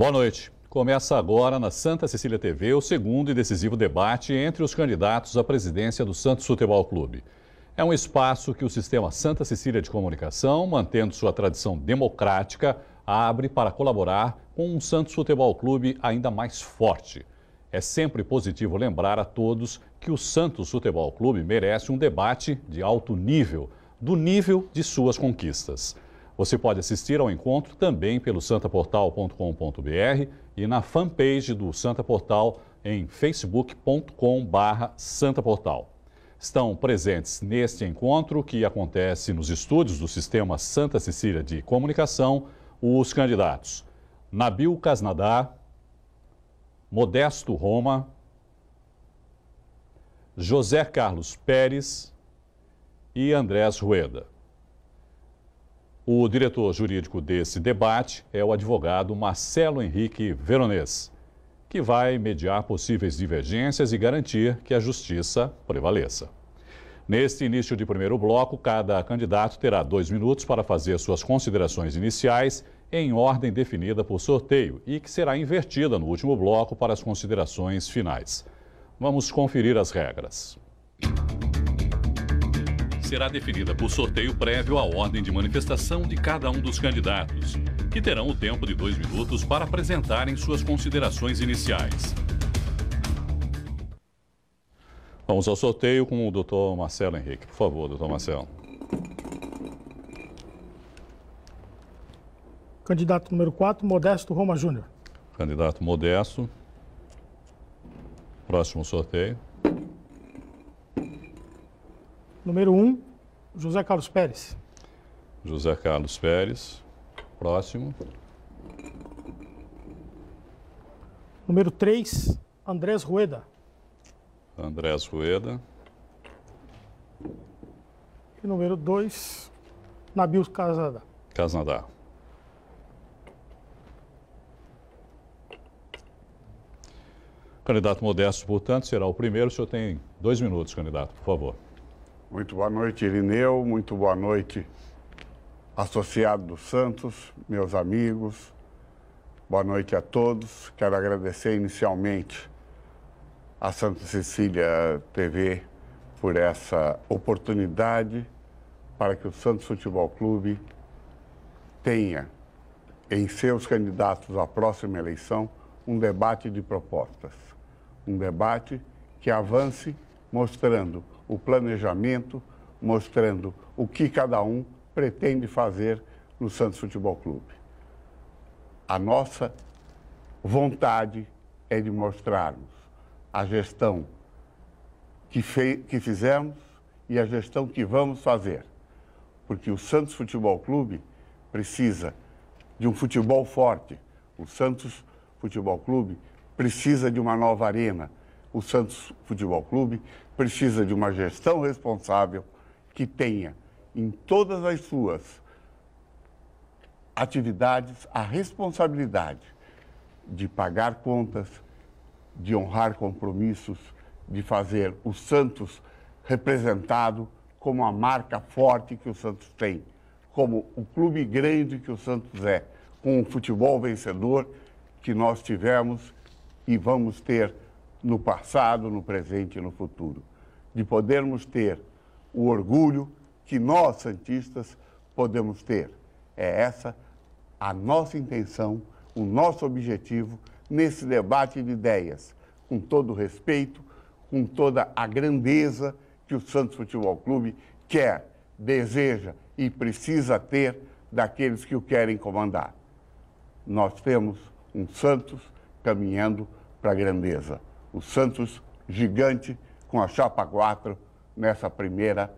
Boa noite. Começa agora na Santa Cecília TV o segundo e decisivo debate entre os candidatos à presidência do Santos Futebol Clube. É um espaço que o sistema Santa Cecília de Comunicação, mantendo sua tradição democrática, abre para colaborar com um Santos Futebol Clube ainda mais forte. É sempre positivo lembrar a todos que o Santos Futebol Clube merece um debate de alto nível, do nível de suas conquistas. Você pode assistir ao encontro também pelo santaportal.com.br e na fanpage do Santa Portal em facebook.com/santaportal. Estão presentes neste encontro, que acontece nos estúdios do Sistema Santa Cecília de Comunicação, os candidatos Nabil Casnadar, Modesto Roma, José Carlos Pérez e Andrés Rueda. O diretor jurídico desse debate é o advogado Marcelo Henrique Veronês, que vai mediar possíveis divergências e garantir que a justiça prevaleça. Neste início de primeiro bloco, cada candidato terá 2 minutos para fazer suas considerações iniciais em ordem definida por sorteio e que será invertida no último bloco para as considerações finais. Vamos conferir as regras. Será definida por sorteio prévio a ordem de manifestação de cada um dos candidatos, que terão o tempo de 2 minutos para apresentarem suas considerações iniciais. Vamos ao sorteio com o Dr. Marcelo Henrique. Por favor, Dr. Marcelo. Candidato número 4, Modesto Roma Júnior. Candidato Modesto. Próximo sorteio. Número 1, José Carlos Pérez. José Carlos Pérez. Próximo. Número 3, Andrés Rueda. Andrés Rueda. E número 2, Nabil Casnadar. Casnadar. Candidato Modesto, portanto, será o primeiro. O senhor tem 2 minutos, candidato, por favor. Muito boa noite, Irineu. Muito boa noite, associado do Santos, meus amigos. Boa noite a todos. Quero agradecer inicialmente à Santa Cecília TV por essa oportunidade para que o Santos Futebol Clube tenha em seus candidatos à próxima eleição um debate de propostas. Um debate que avance mostrando o planejamento, mostrando o que cada um pretende fazer no Santos Futebol Clube. A nossa vontade é de mostrarmos a gestão que fizemos e a gestão que vamos fazer. Porque o Santos Futebol Clube precisa de um futebol forte. O Santos Futebol Clube precisa de uma nova arena. O Santos Futebol Clube precisa de uma gestão responsável que tenha em todas as suas atividades a responsabilidade de pagar contas, de honrar compromissos, de fazer o Santos representado como a marca forte que o Santos tem, como o clube grande que o Santos é, com um futebol vencedor que nós tivemos e vamos ter no passado, no presente e no futuro. De podermos ter o orgulho que nós, santistas, podemos ter. É essa a nossa intenção, o nosso objetivo nesse debate de ideias, com todo o respeito, com toda a grandeza que o Santos Futebol Clube quer, deseja e precisa ter daqueles que o querem comandar. Nós temos um Santos caminhando para a grandeza. O Santos gigante com a chapa 4 nessa primeira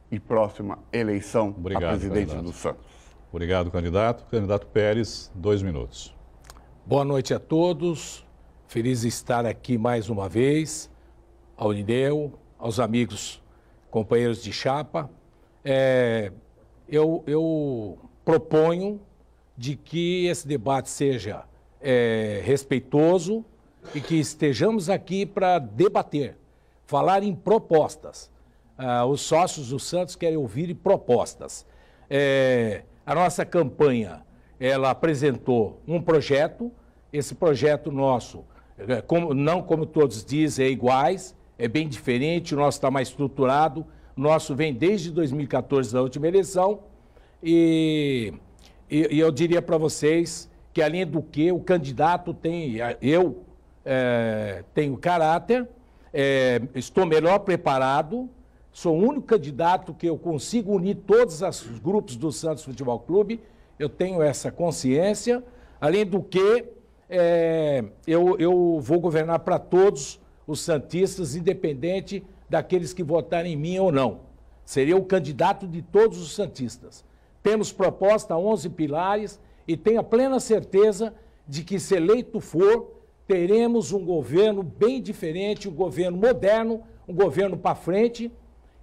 e próxima eleição a presidente candidato. Do Santos. Obrigado, candidato. Candidato Pérez, 2 minutos. Boa noite a todos. Feliz de estar aqui mais uma vez. Ao Irineu, aos amigos, companheiros de chapa. Eu proponho de que esse debate seja respeitoso e que estejamos aqui para debater, falar em propostas. Os sócios do Santos querem ouvir propostas. A nossa campanha, ela apresentou um projeto esse projeto nosso, não como todos dizem, é iguais, é bem diferente, o nosso está mais estruturado, o nosso vem desde 2014, da última eleição, e eu diria para vocês que, além do que, o candidato tem, eu tenho caráter, estou melhor preparado, sou o único candidato que eu consigo unir todos os grupos do Santos Futebol Clube, eu tenho essa consciência, além do que eu vou governar para todos os santistas, independente daqueles que votarem em mim ou não. Seria o candidato de todos os santistas. Temos proposta 11 pilares e tenho a plena certeza de que, se eleito for, teremos um governo bem diferente, um governo moderno, um governo para frente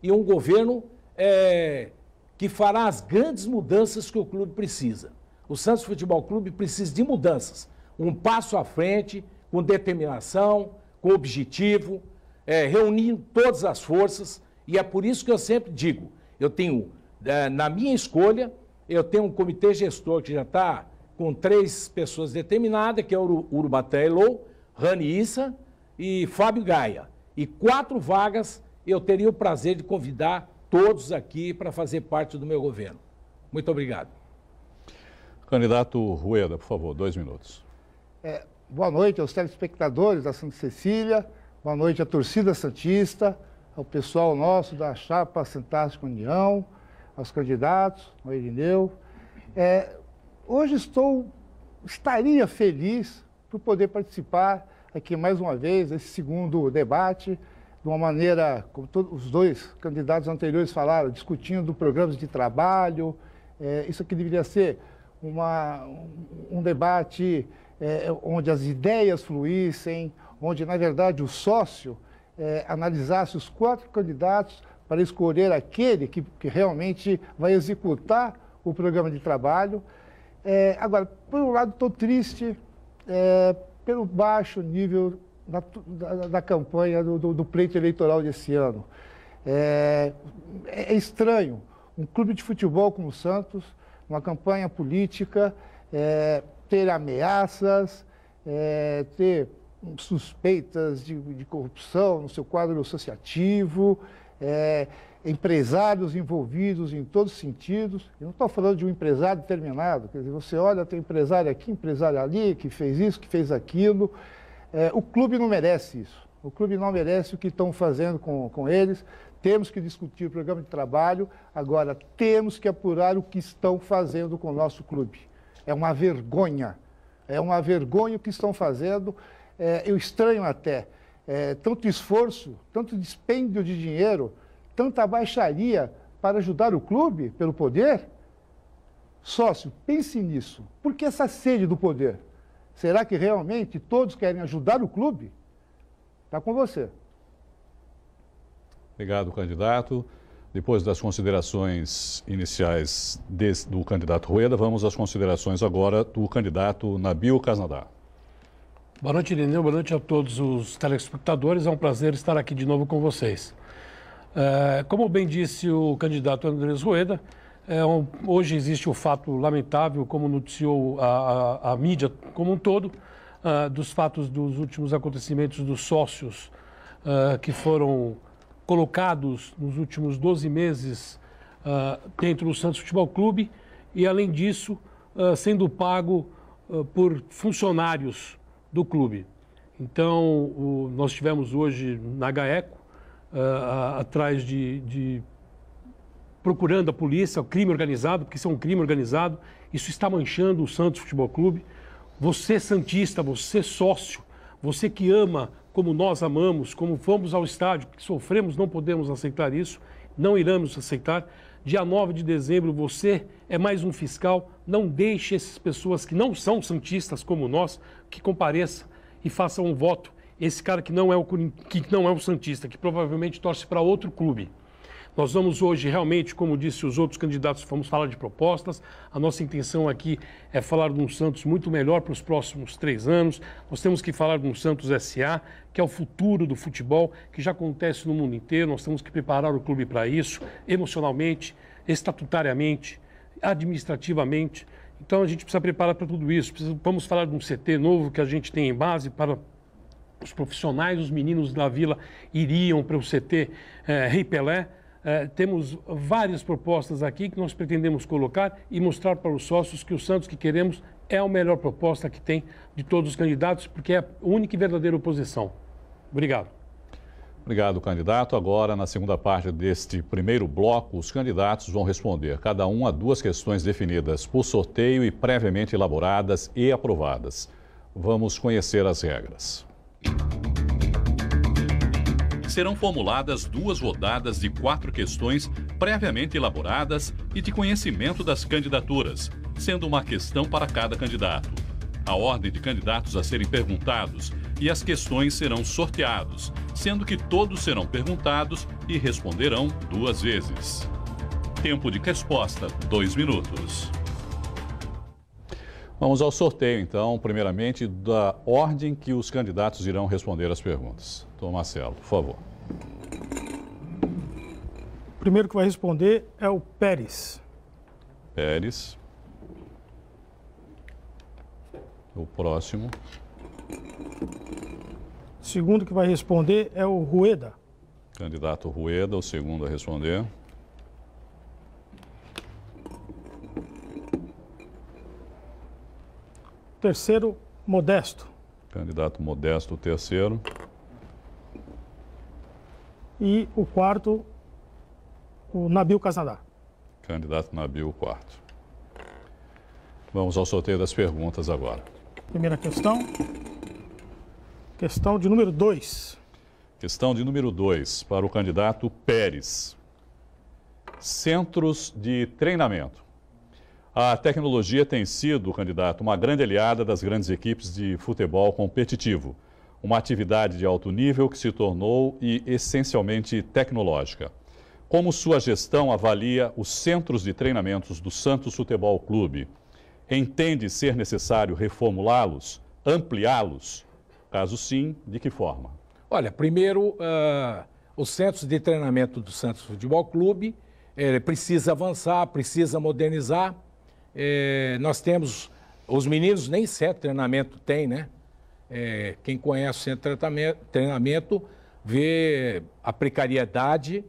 e um governo que fará as grandes mudanças que o clube precisa. O Santos Futebol Clube precisa de mudanças, um passo à frente, com determinação, com objetivo, reunindo todas as forças, e é por isso que eu sempre digo, eu tenho, na minha escolha, eu tenho um comitê gestor que já está com 3 pessoas determinadas, que é o Urubatã Elou, Rani Issa e Fábio Gaia. E 4 vagas eu teria o prazer de convidar todos aqui para fazer parte do meu governo. Muito obrigado. Candidato Rueda, por favor, 2 minutos. Boa noite aos telespectadores da Santa Cecília, boa noite à torcida santista, ao pessoal nosso da Chapa Fantástica União, aos candidatos, ao Irineu. Hoje estaria feliz por poder participar aqui mais uma vez desse segundo debate, de uma maneira, como todos os 2 candidatos anteriores falaram, discutindo programas de trabalho. Isso aqui deveria ser um debate onde as ideias fluíssem, onde, na verdade, o sócio analisasse os 4 candidatos para escolher aquele que realmente vai executar o programa de trabalho. Agora, por um lado, estou triste pelo baixo nível da campanha do pleito eleitoral desse ano. É estranho um clube de futebol como o Santos, uma campanha política, ter ameaças, ter suspeitas de corrupção no seu quadro associativo, empresários envolvidos em todos os sentidos. Eu não estou falando de um empresário determinado, quer dizer, você olha, tem empresário aqui, empresário ali, que fez isso, que fez aquilo. O clube não merece isso. O clube não merece o que estão fazendo com eles. Temos que discutir o programa de trabalho. Agora, temos que apurar o que estão fazendo com o nosso clube. É uma vergonha. É uma vergonha o que estão fazendo. Eu estranho até. Tanto esforço, tanto dispêndio de dinheiro, tanta baixaria para ajudar o clube pelo poder. Sócio, pense nisso. Por que essa sede do poder? Será que realmente todos querem ajudar o clube? Está com você. Obrigado, candidato. Depois das considerações iniciais do candidato Rueda, vamos às considerações agora do candidato Nabil Casnadar. Boa noite, Irineu. Boa noite a todos os telespectadores. É um prazer estar aqui de novo com vocês. Como bem disse o candidato Andrés Rueda, hoje existe o fato lamentável, como noticiou a mídia como um todo, dos fatos dos últimos acontecimentos dos sócios que foram colocados nos últimos 12 meses dentro do Santos Futebol Clube e, além disso, sendo pago por funcionários do clube. Então, nós tivemos hoje na GAECO, atrás procurando a polícia, o crime organizado, porque isso é um crime organizado, isso está manchando o Santos Futebol Clube. Você santista, você sócio, você que ama como nós amamos, como fomos ao estádio, que sofremos, não podemos aceitar isso, não iremos aceitar. Dia 9 de dezembro, você é mais um fiscal, não deixe essas pessoas que não são santistas como nós, que compareçam e façam um voto. Esse cara que não é o santista, que provavelmente torce para outro clube. Nós vamos hoje realmente, como disse os outros candidatos, vamos falar de propostas. A nossa intenção aqui é falar de um Santos muito melhor para os próximos 3 anos. Nós temos que falar de um Santos S.A., que é o futuro do futebol, que já acontece no mundo inteiro. Nós temos que preparar o clube para isso, emocionalmente, estatutariamente, administrativamente. Então a gente precisa preparar para tudo isso. Vamos falar de um CT novo que a gente tem em base para os profissionais, os meninos da Vila iriam para o CT Rei Pelé. Temos várias propostas aqui que nós pretendemos colocar e mostrar para os sócios que o Santos que queremos é a melhor proposta que tem de todos os candidatos, porque é a única e verdadeira oposição. Obrigado. Obrigado, candidato. Agora, na segunda parte deste primeiro bloco, os candidatos vão responder cada um a 2 questões definidas por sorteio e previamente elaboradas e aprovadas. Vamos conhecer as regras. Serão formuladas 2 rodadas de 4 questões previamente elaboradas e de conhecimento das candidaturas, sendo uma questão para cada candidato. A ordem de candidatos a serem perguntados e as questões serão sorteados, sendo que todos serão perguntados e responderão 2 vezes. Tempo de resposta, 2 minutos. Vamos ao sorteio, então, primeiramente, da ordem que os candidatos irão responder as perguntas. Então, Marcelo, por favor. O primeiro que vai responder é o Pérez. Pérez. O próximo. O segundo que vai responder é o Rueda. Candidato Rueda, o segundo a responder. Terceiro, Modesto. Candidato Modesto, o terceiro. E o quarto, o Nabil Casnadá. Candidato Nabil, o quarto. Vamos ao sorteio das perguntas agora. Primeira questão. Questão de número 2. Questão de número 2, para o candidato Pérez. Centros de treinamento. A tecnologia tem sido, candidato, uma grande aliada das grandes equipes de futebol competitivo. Uma atividade de alto nível que se tornou e essencialmente tecnológica. Como sua gestão avalia os centros de treinamentos do Santos Futebol Clube? Entende ser necessário reformulá-los, ampliá-los? Caso sim, de que forma? Olha, primeiro, os centros de treinamento do Santos Futebol Clube precisa avançar, precisa modernizar. Nós temos, os meninos nem centro de treinamento tem, né? Quem conhece o centro de treinamento vê a precariedade.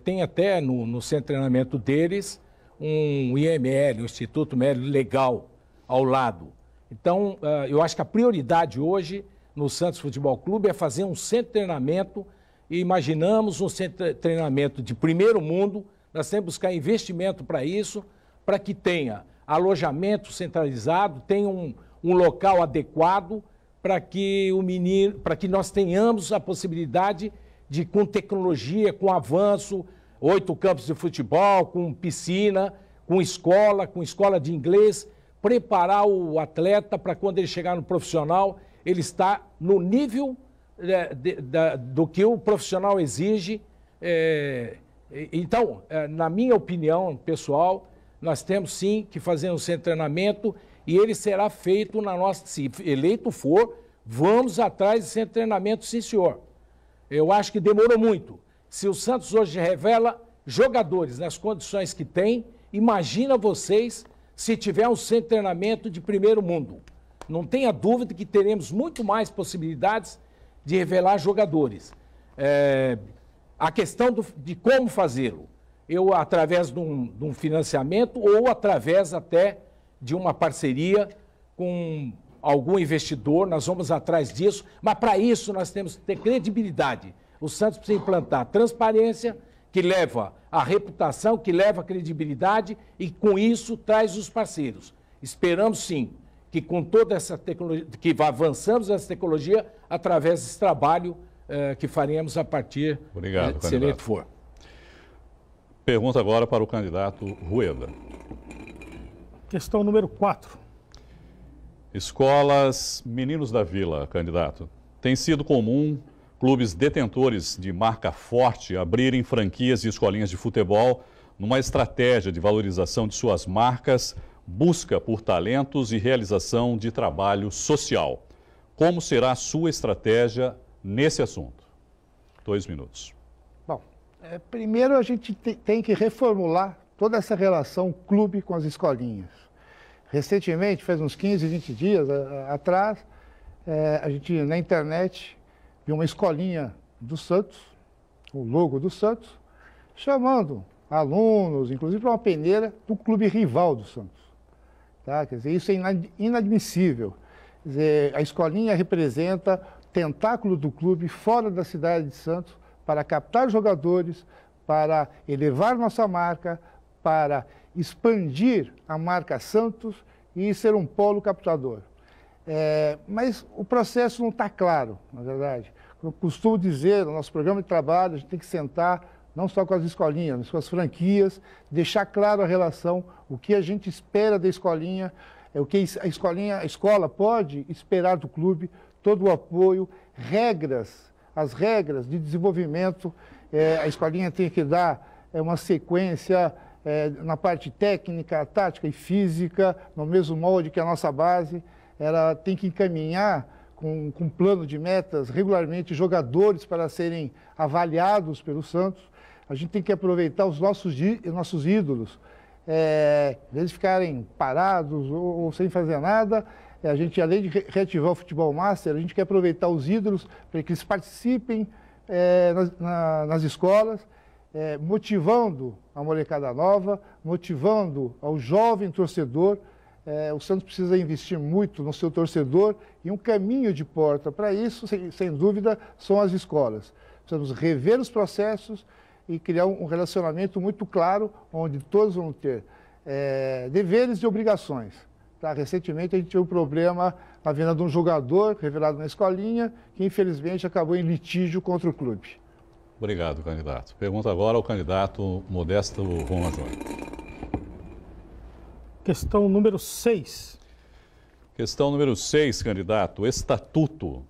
Tem até no centro de treinamento deles um IML, um Instituto Médico Legal, ao lado. Então, eu acho que a prioridade hoje no Santos Futebol Clube é fazer um centro de treinamento e imaginamos um centro de treinamento de primeiro mundo. Nós temos que buscar investimento para isso, para que tenha alojamento centralizado, tenha um local adequado para que nós tenhamos a possibilidade de, com tecnologia, com avanço, 8 campos de futebol, com piscina, com escola de inglês, preparar o atleta para quando ele chegar no profissional, ele está no nível do que o profissional exige. Então, na minha opinião pessoal, nós temos sim que fazer um centro de treinamento e ele será feito na nossa, se eleito for, vamos atrás de centro de treinamento, sim senhor. Eu acho que demorou muito. Se o Santos hoje revela jogadores nas condições que tem, imagina vocês se tiver um centro de treinamento de primeiro mundo. Não tenha dúvida que teremos muito mais possibilidades de revelar jogadores. A questão de como fazê-lo, através de um financiamento ou através até de uma parceria com algum investidor, nós vamos atrás disso, mas para isso nós temos que ter credibilidade. O Santos precisa implantar transparência, que leva a reputação, que leva a credibilidade e com isso traz os parceiros. Esperamos sim que com toda essa tecnologia, que avançamos essa tecnologia através desse trabalho que faremos a partir de se eleito for. Pergunta agora para o candidato Rueda. Questão número 4. Escolas Meninos da Vila, candidato. Tem sido comum clubes detentores de marca forte abrirem franquias de escolinhas de futebol numa estratégia de valorização de suas marcas, busca por talentos e realização de trabalho social. Como será a sua estratégia nesse assunto? 2 minutos. Bom, primeiro a gente tem que reformular toda essa relação clube com as escolinhas. Recentemente, faz uns 15, 20 dias atrás, a gente na internet viu uma escolinha do Santos, o logo do Santos, chamando alunos, inclusive para uma peneira do clube rival do Santos. Tá? Quer dizer, isso é inadmissível. Quer dizer, a escolinha representa tentáculo do clube fora da cidade de Santos para captar jogadores, para elevar nossa marca, para expandir a marca Santos e ser um polo captador. Mas o processo não está claro, na verdade. Eu costumo dizer, no nosso programa de trabalho, a gente tem que sentar não só com as escolinhas, mas com as franquias, deixar claro a relação, o que a gente espera da escolinha, o que a escola pode esperar do clube, todo o apoio, as regras de desenvolvimento. A escolinha tem que dar uma sequência na parte técnica, tática e física, no mesmo molde que a nossa base. Ela tem que encaminhar com um plano de metas regularmente jogadores para serem avaliados pelo Santos. A gente tem que aproveitar os nossos ídolos, eles ficarem parados ou sem fazer nada. A gente, além de reativar o futebol master, a gente quer aproveitar os ídolos para que eles participem nas escolas, motivando a molecada nova, motivando ao jovem torcedor. O Santos precisa investir muito no seu torcedor e um caminho de porta para isso, sem dúvida, são as escolas. Precisamos rever os processos e criar um relacionamento muito claro, onde todos vão ter deveres e obrigações. Tá? Recentemente a gente teve um problema na venda de um jogador revelado na escolinha, que infelizmente acabou em litígio contra o clube. Obrigado, candidato. Pergunta agora ao candidato Modesto Roma Júnior. Questão número 6. Questão número 6, candidato, Estatuto.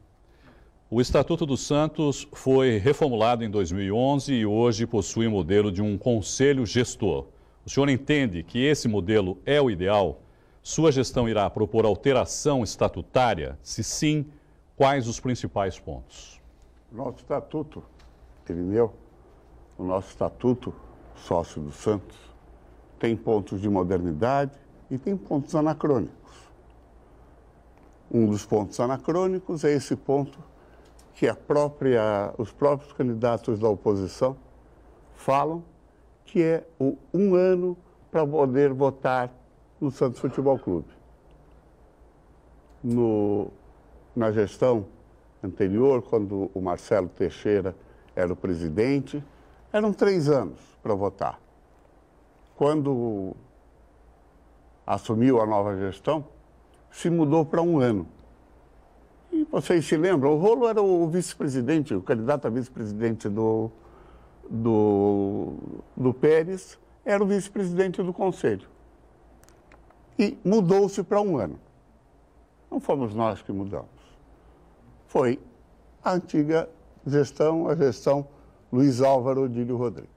O Estatuto do Santos foi reformulado em 2011 e hoje possui o modelo de um conselho gestor. O senhor entende que esse modelo é o ideal? Sua gestão irá propor alteração estatutária? Se sim, quais os principais pontos? Nosso estatuto, Irineu, o nosso estatuto sócio do Santos, tem pontos de modernidade e tem pontos anacrônicos. Um dos pontos anacrônicos é esse ponto que os próprios candidatos da oposição falam, que é o 1 ano para poder votar no Santos Futebol Clube. Na gestão anterior, quando o Marcelo Teixeira era o presidente, eram 3 anos para votar. Quando assumiu a nova gestão, se mudou para 1 ano. E vocês se lembram, o Rolo era o vice-presidente, o candidato a vice-presidente do Pérez, era o vice-presidente do Conselho. E mudou-se para 1 ano. Não fomos nós que mudamos. Foi a antiga gestão, a gestão Luiz Álvaro Odílio Rodrigues.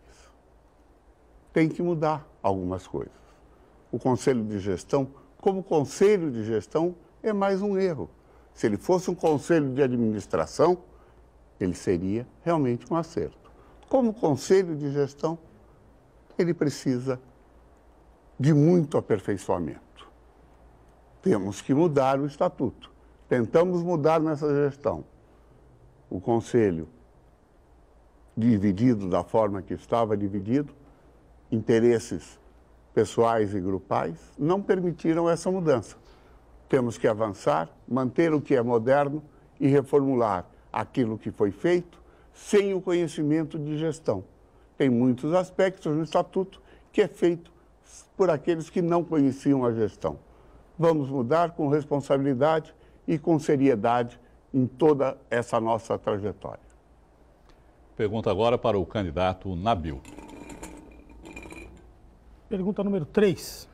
Tem que mudar algumas coisas. O Conselho de Gestão, como Conselho de Gestão, é mais um erro. Se ele fosse um Conselho de Administração, ele seria realmente um acerto. Como Conselho de Gestão, ele precisa de muito aperfeiçoamento. Temos que mudar o Estatuto. Tentamos mudar nessa gestão. O Conselho, dividido da forma que estava dividido, interesses pessoais e grupais, não permitiram essa mudança. Temos que avançar, manter o que é moderno e reformular aquilo que foi feito sem o conhecimento de gestão. Tem muitos aspectos no Estatuto que é feito por aqueles que não conheciam a gestão. Vamos mudar com responsabilidade e com seriedade em toda essa nossa trajetória. Pergunta agora para o candidato Nabil. Pergunta número 3.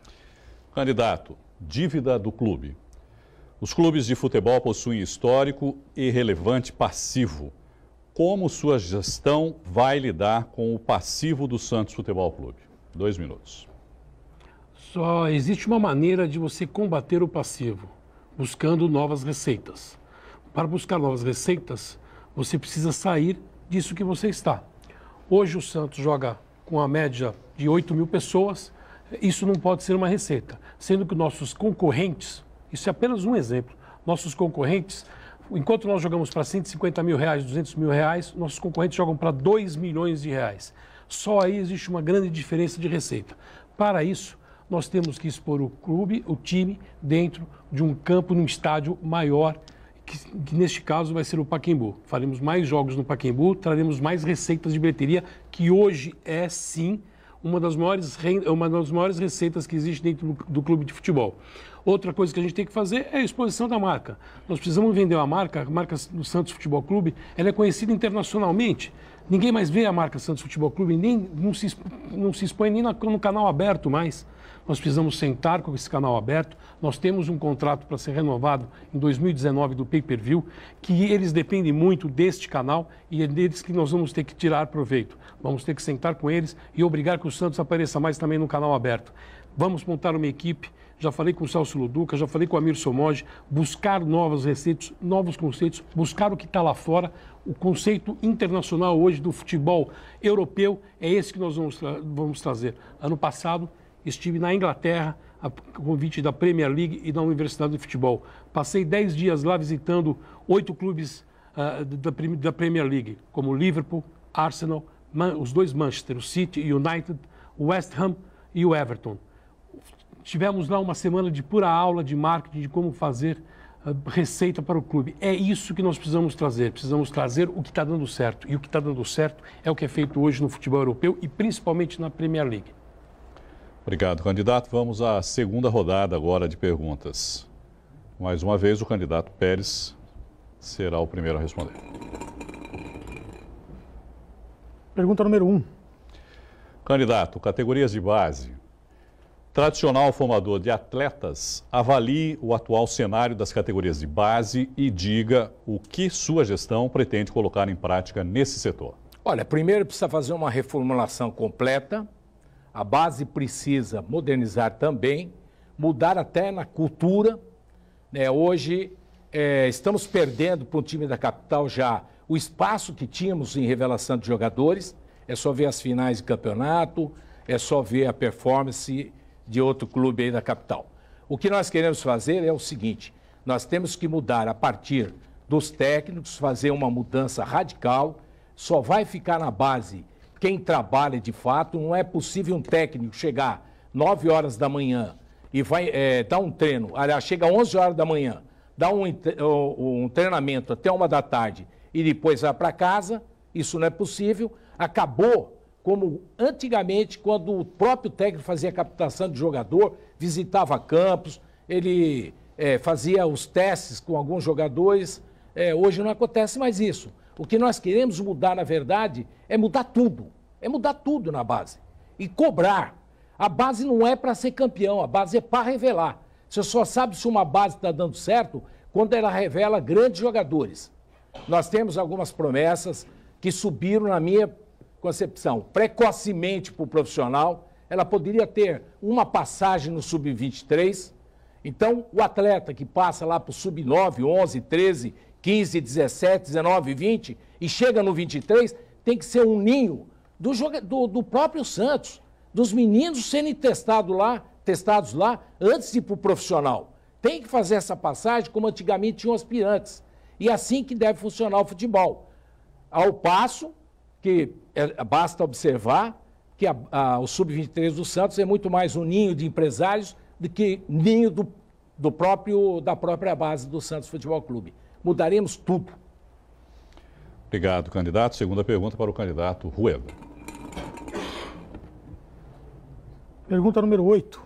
Candidato, dívida do clube. Os clubes de futebol possuem histórico e relevante passivo. Como sua gestão vai lidar com o passivo do Santos Futebol Clube? 2 minutos. Só existe uma maneira de você combater o passivo, buscando novas receitas. Para buscar novas receitas, você precisa sair disso que você está. Hoje o Santos joga com a média de 8 mil pessoas, Isso não pode ser uma receita, sendo que nossos concorrentes, isso é apenas um exemplo, nossos concorrentes, enquanto nós jogamos para 150 mil reais, 200 mil reais, nossos concorrentes jogam para 2 milhões de reais. Só aí existe uma grande diferença de receita. Para isso, nós temos que expor o clube, o time, dentro de um campo, num estádio maior, que neste caso vai ser o Pacaembu. Faremos mais jogos no Pacaembu, traremos mais receitas de bilheteria, que hoje é, sim, uma das maiores receitas que existe dentro do clube de futebol. Outra coisa que a gente tem que fazer é a exposição da marca. Nós precisamos vender a marca do Santos Futebol Clube, ela é conhecida internacionalmente. Ninguém mais vê a marca Santos Futebol Clube, não se expõe nem no canal aberto mais. Nós precisamos sentar com esse canal aberto. Nós temos um contrato para ser renovado em 2019 do Pay-Per-View, que eles dependem muito deste canal e é deles que nós vamos ter que tirar proveito. Vamos ter que sentar com eles e obrigar que o Santos apareça mais também no canal aberto. Vamos montar uma equipe, já falei com o Celso Luduca, já falei com o Amir Somoge, buscar novas receitas, novos conceitos, buscar o que está lá fora. O conceito internacional hoje do futebol europeu é esse que nós vamos trazer. Ano passado, estive na Inglaterra, a convite da Premier League e da Universidade de Futebol. Passei 10 dias lá visitando 8 clubes da Premier League, como Liverpool, Arsenal, os dois Manchester, o City, o United, o West Ham e o Everton. Tivemos lá uma semana de pura aula de marketing, de como fazer receita para o clube. É isso que nós precisamos trazer o que está dando certo. E o que está dando certo é o que é feito hoje no futebol europeu e principalmente na Premier League. Obrigado, candidato. Vamos à segunda rodada agora de perguntas. Mais uma vez, o candidato Pérez será o primeiro a responder. Pergunta número 1. Candidato, categorias de base. Tradicional formador de atletas, avalie o atual cenário das categorias de base e diga o que sua gestão pretende colocar em prática nesse setor. Olha, primeiro precisa fazer uma reformulação completa. A base precisa modernizar também, mudar até na cultura. Hoje estamos perdendo para o time da capital já o espaço que tínhamos em revelação de jogadores. É só ver as finais de campeonato, é só ver a performance de outro clube aí da capital. O que nós queremos fazer é o seguinte, nós temos que mudar a partir dos técnicos, fazer uma mudança radical, só vai ficar na base quem trabalha de fato. Não é possível um técnico chegar 9 horas da manhã e vai dar um treino, aliás, chega 11 horas da manhã, dá um treinamento até 1 da tarde e depois vai para casa. Isso não é possível. Acabou como antigamente, quando o próprio técnico fazia captação de jogador, visitava campos, ele fazia os testes com alguns jogadores. Hoje não acontece mais isso. O que nós queremos mudar, na verdade, é mudar tudo. É mudar tudo na base. E cobrar. A base não é para ser campeão, a base é para revelar. Você só sabe se uma base está dando certo quando ela revela grandes jogadores. Nós temos algumas promessas que subiram, na minha concepção, precocemente para o profissional. Ela poderia ter uma passagem no sub-23. Então, o atleta que passa lá para o sub-9, 11, 13, 15, 17, 19, 20 e chega no 23, tem que ser um ninho do próprio Santos, dos meninos serem testados lá antes de ir para o profissional. Tem que fazer essa passagem como antigamente tinham aspirantes. E assim que deve funcionar o futebol. Ao passo que basta observar que o Sub-23 do Santos é muito mais um ninho de empresários do que ninho da própria base do Santos Futebol Clube. Mudaremos tudo. Obrigado, candidato. Segunda pergunta para o candidato Rueda. Pergunta número 8.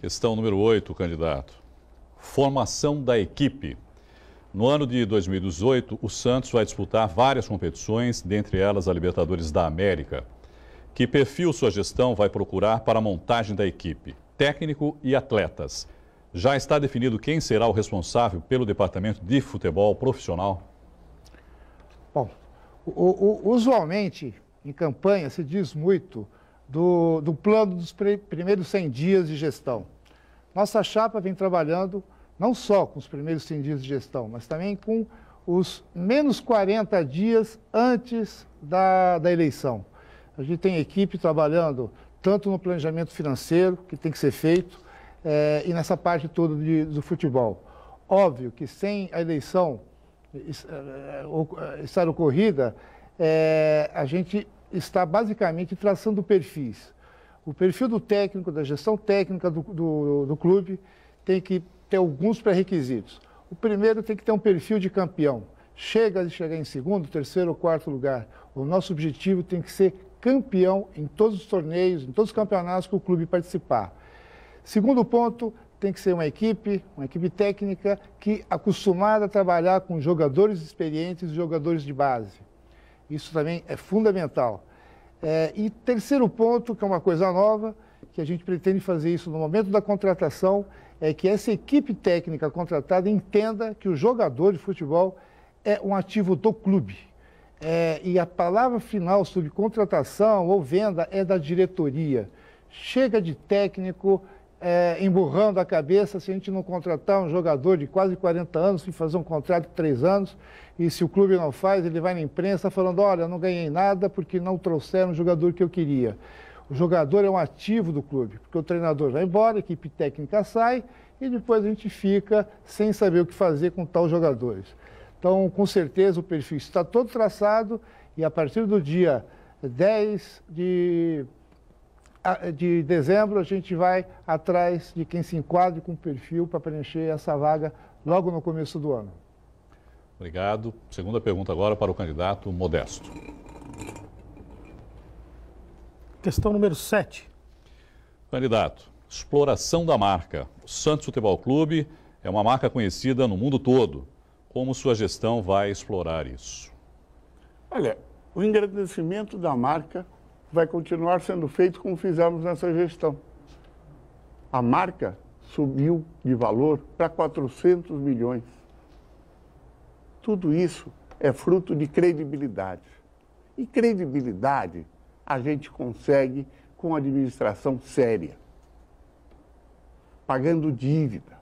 Questão número 8, candidato. Formação da equipe. No ano de 2018, o Santos vai disputar várias competições, dentre elas a Libertadores da América. Que perfil sua gestão vai procurar para a montagem da equipe? Técnico e atletas. Já está definido quem será o responsável pelo departamento de futebol profissional? Bom, usualmente, em campanha, se diz muito do plano dos primeiros 100 dias de gestão. Nossa chapa vem trabalhando não só com os primeiros 100 dias de gestão, mas também com os menos 40 dias antes da eleição. A gente tem equipe trabalhando tanto no planejamento financeiro, que tem que ser feito, e nessa parte toda do futebol. Óbvio que sem a eleição estar ocorrida, a gente está basicamente traçando perfis. O perfil do técnico, da gestão técnica do clube, tem que ter alguns pré-requisitos. O primeiro tem que ter um perfil de campeão. Chega de chegar em segundo, terceiro ou quarto lugar. O nosso objetivo tem que ser campeão em todos os torneios, em todos os campeonatos que o clube participar. Segundo ponto, tem que ser uma equipe técnica que acostumada a trabalhar com jogadores experientes e jogadores de base. Isso também é fundamental. E terceiro ponto, que é uma coisa nova, que a gente pretende fazer isso no momento da contratação, é que essa equipe técnica contratada entenda que o jogador de futebol é um ativo do clube. E a palavra final sobre contratação ou venda é da diretoria. Chega de técnico emburrando a cabeça se a gente não contratar um jogador de quase 40 anos e fazer um contrato de 3 anos, e se o clube não faz, ele vai na imprensa falando, olha, não ganhei nada porque não trouxeram o jogador que eu queria. O jogador é um ativo do clube, porque o treinador vai embora, a equipe técnica sai e depois a gente fica sem saber o que fazer com tais jogadores. Então, com certeza, o perfil está todo traçado e a partir do dia 10 de dezembro a gente vai atrás de quem se enquadre com o perfil para preencher essa vaga logo no começo do ano. Obrigado. Segunda pergunta agora para o candidato Modesto. Questão número 7. Candidato, exploração da marca. O Santos Futebol Clube é uma marca conhecida no mundo todo. Como sua gestão vai explorar isso? Olha, o engrandecimento da marca vai continuar sendo feito como fizemos nessa gestão. A marca subiu de valor para 400 milhões. Tudo isso é fruto de credibilidade. E credibilidade a gente consegue com administração séria, pagando dívida,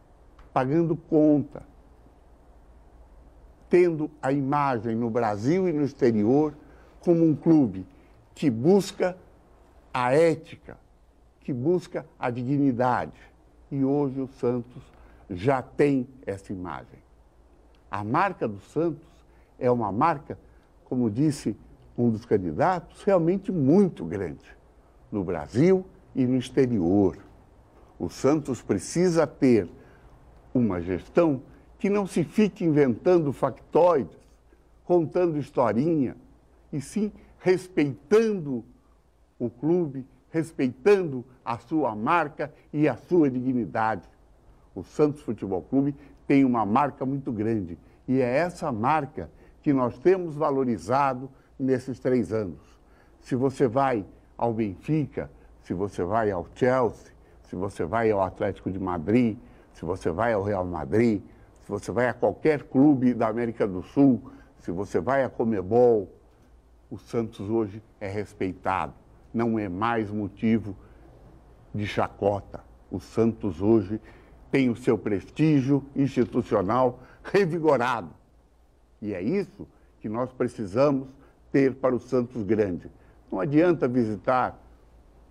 pagando conta, tendo a imagem no Brasil e no exterior como um clube que busca a ética, que busca a dignidade. E hoje o Santos já tem essa imagem. A marca do Santos é uma marca, como disse um dos candidatos, realmente muito grande no Brasil e no exterior. O Santos precisa ter uma gestão que não se fique inventando factoides, contando historinha, e sim respeitando o clube, respeitando a sua marca e a sua dignidade. O Santos Futebol Clube tem uma marca muito grande e é essa marca que nós temos valorizado nesses 3 anos. Se você vai ao Benfica, se você vai ao Chelsea, se você vai ao Atlético de Madrid, se você vai ao Real Madrid, se você vai a qualquer clube da América do Sul, se você vai a Conmebol, o Santos hoje é respeitado, não é mais motivo de chacota. O Santos hoje tem o seu prestígio institucional revigorado. E é isso que nós precisamos ter para o Santos grande. Não adianta visitar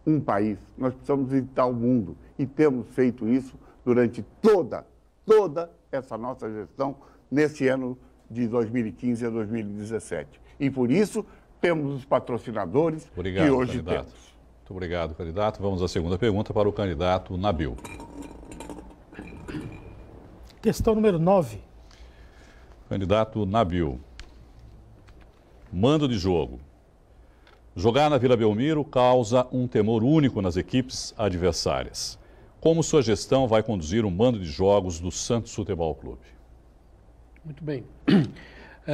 um país, nós precisamos visitar o mundo. E temos feito isso durante toda essa nossa gestão nesse ano de 2015 a 2017. E por isso temos os patrocinadores que hoje temos. Muito obrigado, candidato. Vamos à segunda pergunta para o candidato Nabil. Questão número 9. Candidato Nabil. Mando de jogo. Jogar na Vila Belmiro causa um temor único nas equipes adversárias. Como sua gestão vai conduzir o mando de jogos do Santos Futebol Clube? Muito bem.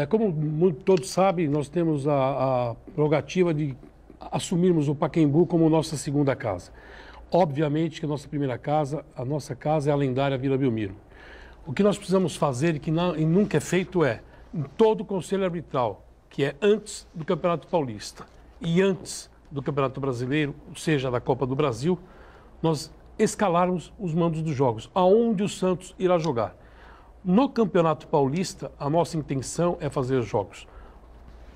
Como todos sabem, nós temos a prerrogativa de assumirmos o Pacaembu como nossa segunda casa. Obviamente que a nossa primeira casa, a nossa casa é a lendária Vila Belmiro. O que nós precisamos fazer, e nunca é feito, é, em todo o Conselho Arbitral, que é antes do Campeonato Paulista e antes do Campeonato Brasileiro, ou seja, da Copa do Brasil, nós escalarmos os mandos dos jogos, aonde o Santos irá jogar. No Campeonato Paulista, a nossa intenção é fazer jogos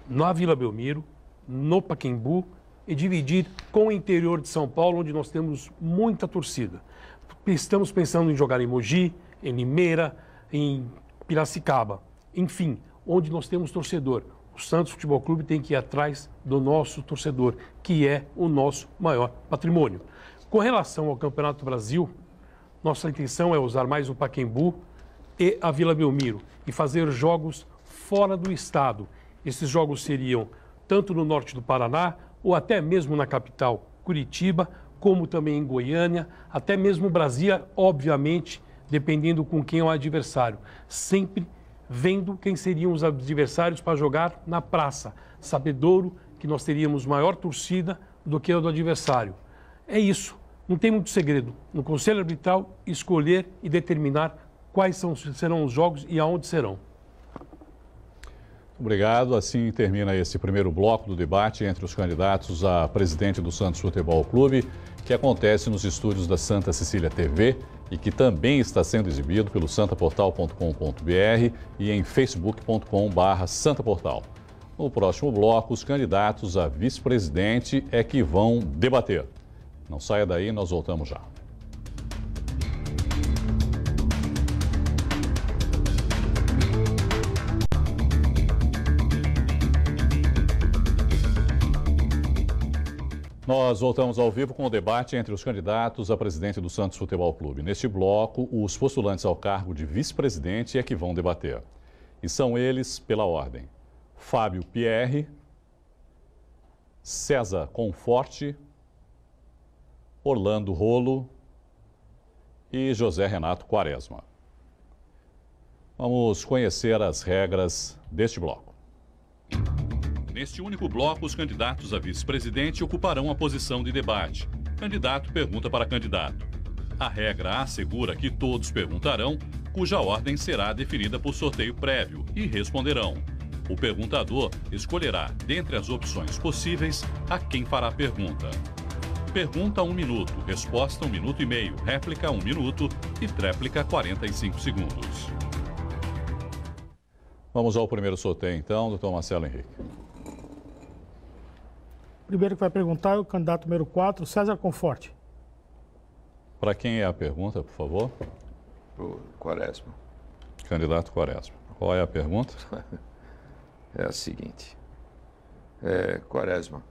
na Vila Belmiro, no Pacaembu e dividir com o interior de São Paulo, onde nós temos muita torcida. Estamos pensando em jogar em Mogi, em Limeira, em Piracicaba, enfim, onde nós temos torcedor. O Santos Futebol Clube tem que ir atrás do nosso torcedor, que é o nosso maior patrimônio. Com relação ao Campeonato Brasil, nossa intenção é usar mais o Pacaembu e a Vila Belmiro e fazer jogos fora do estado. Esses jogos seriam tanto no norte do Paraná ou até mesmo na capital, Curitiba, como também em Goiânia, até mesmo Brasília, obviamente, dependendo com quem é o adversário. Sempre vendo quem seriam os adversários para jogar na praça, sabedouro que nós teríamos maior torcida do que a do adversário. É isso, não tem muito segredo. No Conselho Arbitral, escolher e determinar quais serão os jogos e aonde serão. Obrigado. Assim termina esse primeiro bloco do debate entre os candidatos a presidente do Santos Futebol Clube, que acontece nos estúdios da Santa Cecília TV e que também está sendo exibido pelo santaportal.com.br e em facebook.com/santaportal. No próximo bloco, os candidatos a vice-presidente é que vão debater. Não saia daí, nós voltamos já. Nós voltamos ao vivo com o debate entre os candidatos a presidente do Santos Futebol Clube. Neste bloco, os postulantes ao cargo de vice-presidente é que vão debater. E são eles, pela ordem: Fábio Pierre, César Conforte, Orlando Rolo e José Renato Quaresma. Vamos conhecer as regras deste bloco. Neste único bloco, os candidatos a vice-presidente ocuparão a posição de debate. Candidato pergunta para candidato. A regra assegura que todos perguntarão, cuja ordem será definida por sorteio prévio, e responderão. O perguntador escolherá, dentre as opções possíveis, a quem fará a pergunta. Pergunta 1 minuto, resposta 1 minuto e meio, réplica 1 minuto e tréplica 45 segundos. Vamos ao primeiro sorteio, então, doutor Marcelo Henrique. Primeiro que vai perguntar é o candidato número 4, César Conforte. Para quem é a pergunta, por favor? O Quaresma. Candidato Quaresma. Qual é a pergunta? É a seguinte. Quaresma,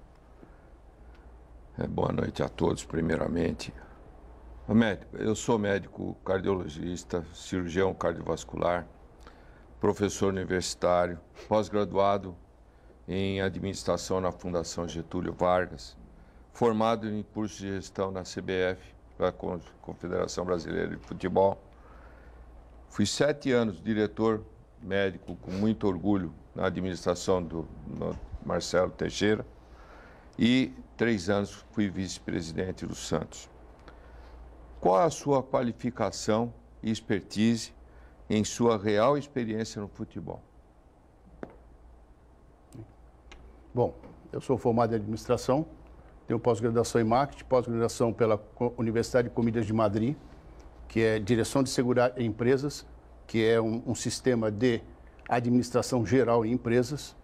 boa noite a todos, primeiramente. Eu sou médico cardiologista, cirurgião cardiovascular, professor universitário, pós-graduado em administração na Fundação Getúlio Vargas, formado em curso de gestão na CBF, a Confederação Brasileira de Futebol. Fui 7 anos diretor médico, com muito orgulho, na administração do Marcelo Teixeira, e 3 anos fui vice-presidente do Santos. Qual a sua qualificação e expertise em sua real experiência no futebol? Bom, eu sou formado em administração, tenho pós-graduação em marketing, pós-graduação pela Universidade de Comidas de Madrid, que é direção de seguridade em empresas, que é um sistema de administração geral em empresas.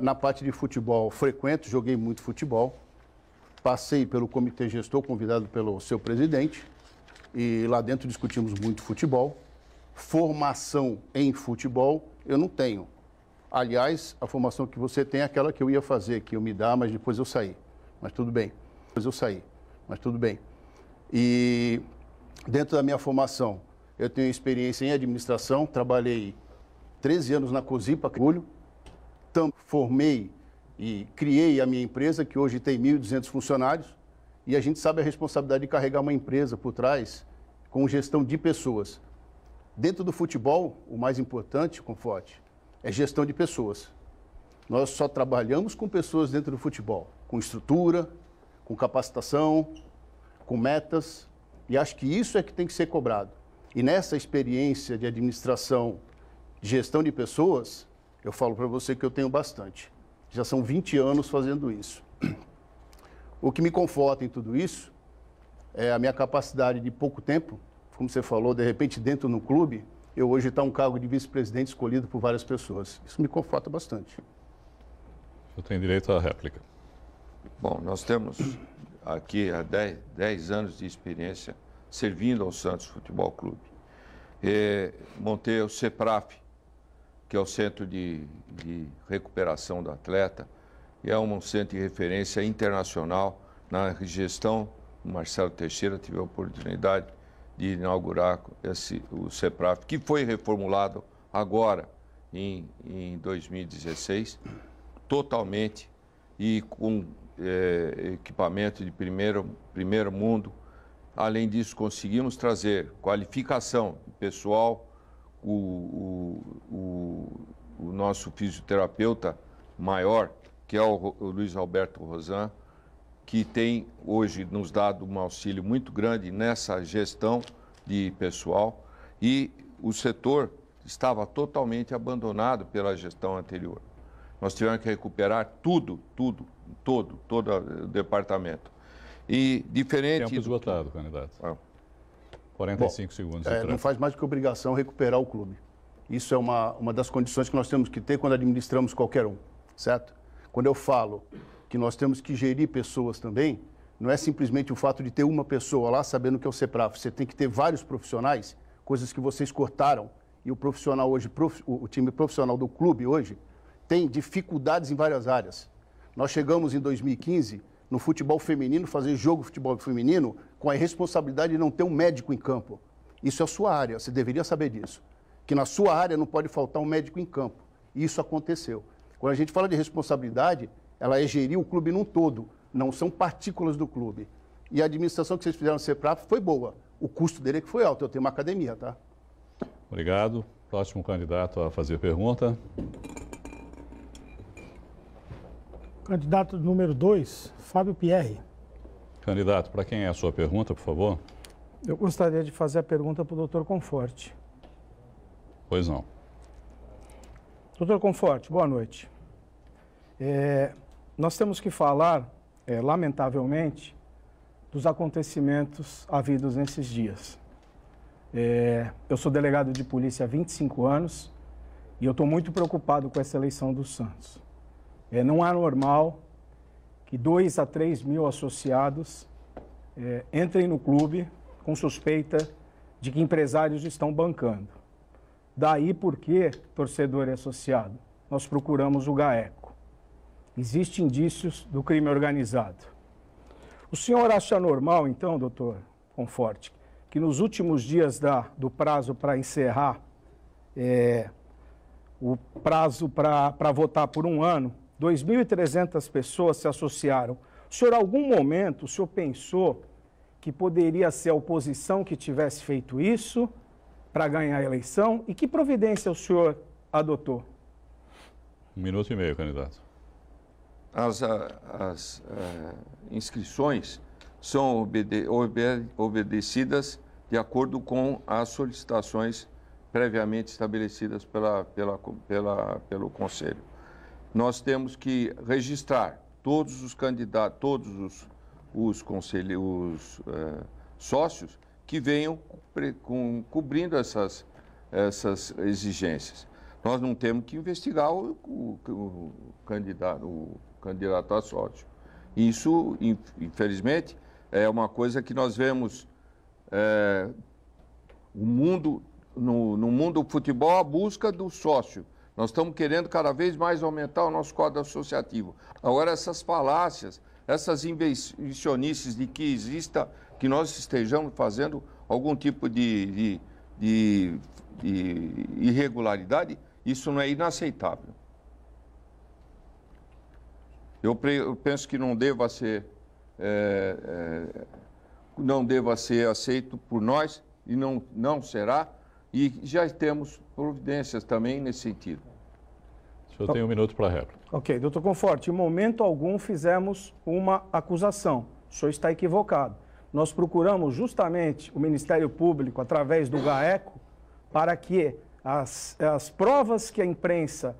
Na parte de futebol, frequento, joguei muito futebol, passei pelo comitê gestor, convidado pelo seu presidente, e lá dentro discutimos muito futebol. Formação em futebol eu não tenho. Aliás, a formação que você tem é aquela que eu ia fazer, que eu me dá, mas depois eu saí. Mas tudo bem. E dentro da minha formação, eu tenho experiência em administração, trabalhei 13 anos na Cosipa, formei e criei a minha empresa, que hoje tem 1.200 funcionários, e a gente sabe a responsabilidade de carregar uma empresa por trás com gestão de pessoas. Dentro do futebol, o mais importante, Conforte, é gestão de pessoas. Nós só trabalhamos com pessoas dentro do futebol, com estrutura, com capacitação, com metas, e acho que isso é que tem que ser cobrado. E nessa experiência de administração, de gestão de pessoas, eu falo para você que eu tenho bastante. Já são 20 anos fazendo isso. O que me conforta em tudo isso é a minha capacidade de pouco tempo, como você falou, de repente dentro no clube, eu hoje estou um cargo de vice-presidente escolhido por várias pessoas. Isso me conforta bastante. Eu tenho direito à réplica. Bom, nós temos aqui há 10 anos de experiência servindo ao Santos Futebol Clube. Montei o CEPRAF, que é o Centro de Recuperação do Atleta, e é um centro de referência internacional na gestão. O Marcelo Teixeira teve a oportunidade de inaugurar o CEPRAF, que foi reformulado agora em 2016, totalmente e com equipamento de primeiro mundo. Além disso, conseguimos trazer qualificação pessoal, o nosso fisioterapeuta maior, que é o Luiz Alberto Rosan, que tem hoje nos dado um auxílio muito grande nessa gestão de pessoal, e o setor estava totalmente abandonado pela gestão anterior. Nós tivemos que recuperar todo o departamento. E diferente... Tempo esgotado, candidato. 45 segundos. Não faz mais do que obrigação recuperar o clube. Isso é uma das condições que nós temos que ter quando administramos qualquer um, certo? Quando eu falo que nós temos que gerir pessoas também, não é simplesmente o fato de ter uma pessoa lá sabendo que é o CEPRAF. Você tem que ter vários profissionais, coisas que vocês cortaram, e o profissional hoje, o time profissional do clube hoje, tem dificuldades em várias áreas. Nós chegamos em 2015, no futebol feminino, fazer jogo de futebol feminino com a irresponsabilidade de não ter um médico em campo. Isso é a sua área, você deveria saber disso. Que na sua área não pode faltar um médico em campo. E isso aconteceu. Quando a gente fala de responsabilidade, ela é gerir o clube num todo, não são partículas do clube. E a administração que vocês fizeram no CEPRAF foi boa. O custo dele é que foi alto, eu tenho uma academia, tá? Obrigado. Próximo candidato a fazer pergunta. Candidato número 2, Fábio Pierre. Candidato, para quem é a sua pergunta, por favor? Eu gostaria de fazer a pergunta para o Dr. Conforti. Pois não. Dr. Conforti, boa noite. Nós temos que falar, lamentavelmente, dos acontecimentos havidos nesses dias. Eu sou delegado de polícia há 25 anos e eu estou muito preocupado com essa eleição do Santos. Não é normal que 2 a 3 mil associados entrem no clube com suspeita de que empresários estão bancando. Daí porque, torcedor e associado, nós procuramos o GAECO. Existem indícios do crime organizado. O senhor acha normal, então, doutor Conforti, que nos últimos dias do prazo para encerrar o prazo para votar por um ano, 2.300 pessoas se associaram. O senhor, em algum momento, o senhor pensou que poderia ser a oposição que tivesse feito isso para ganhar a eleição? E que providência o senhor adotou? 1 minuto e meio, candidato. As inscrições são obedecidas de acordo com as solicitações previamente estabelecidas pelo Conselho. Nós temos que registrar todos os candidatos, todos os sócios que venham cobrindo essas exigências. Nós não temos que investigar o candidato a sócio. Isso, infelizmente, é uma coisa que nós vemos no mundo do futebol, a busca do sócio. Nós estamos querendo cada vez mais aumentar o nosso quadro associativo. Agora, essas falácias, essas invencionices de que nós estejamos fazendo algum tipo de irregularidade, isso não é inaceitável. Eu penso que não deva ser aceito por nós e não será, e já temos providências também nesse sentido. O senhor tem 1 minuto para a réplica. Ok, doutor Conforti, em momento algum fizemos uma acusação. O senhor está equivocado. Nós procuramos justamente o Ministério Público, através do GAECO, para que as provas que a imprensa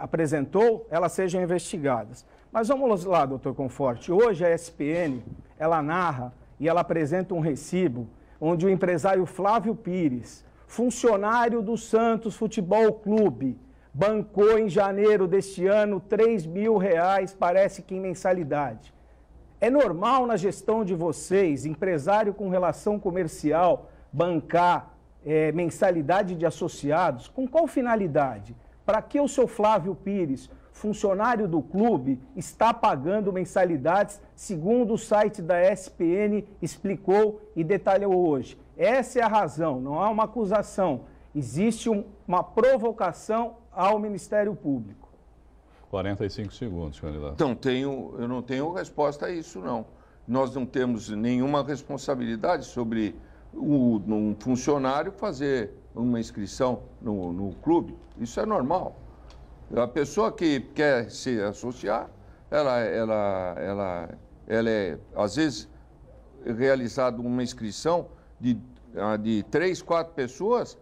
apresentou, elas sejam investigadas. Mas vamos lá, doutor Conforti. Hoje a ESPN, ela narra e ela apresenta um recibo onde o empresário Flávio Pires, funcionário do Santos Futebol Clube, bancou em janeiro deste ano R$3.000, parece que em mensalidade. É normal na gestão de vocês, empresário com relação comercial, bancar mensalidade de associados? Com qual finalidade? Para que o seu Flávio Pires, funcionário do clube, está pagando mensalidades, segundo o site da ESPN explicou e detalhou hoje? Essa é a razão, não há uma acusação. Existe uma provocação ao Ministério Público. 45 segundos, candidato. Eu não tenho resposta a isso, não. Nós não temos nenhuma responsabilidade sobre um funcionário fazer uma inscrição no clube. Isso é normal. A pessoa que quer se associar, ela é, às vezes, realizada uma inscrição de 3, 4 pessoas,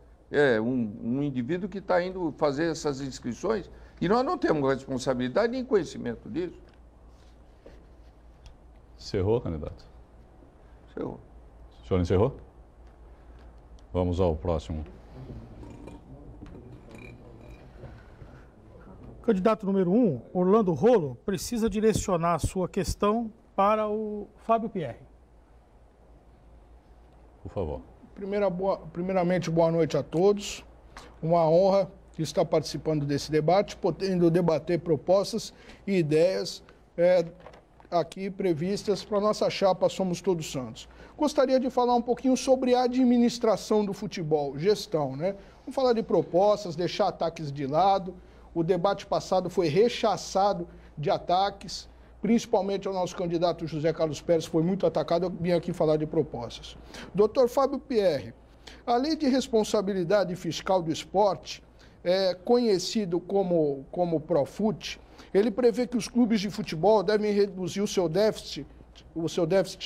um indivíduo que está indo fazer essas inscrições, e nós não temos responsabilidade nem conhecimento disso. Encerrou, candidato? Encerrou. O senhor encerrou? Vamos ao próximo. Candidato número 1, Orlando Rolo, precisa direcionar a sua questão para o Fábio Pierre. Por favor. Primeiramente, boa noite a todos. Uma honra estar participando desse debate, podendo debater propostas e ideias aqui previstas para a nossa chapa Somos Todos Santos. Gostaria de falar um pouquinho sobre a administração do futebol, gestão, né? Vamos falar de propostas, deixar ataques de lado. O debate passado foi rechaçado de ataques, principalmente ao nosso candidato José Carlos Pérez, foi muito atacado. Eu vim aqui falar de propostas. Dr. Fábio Pierre, a Lei de Responsabilidade Fiscal do Esporte, conhecido como Profut, ele prevê que os clubes de futebol devem reduzir o seu déficit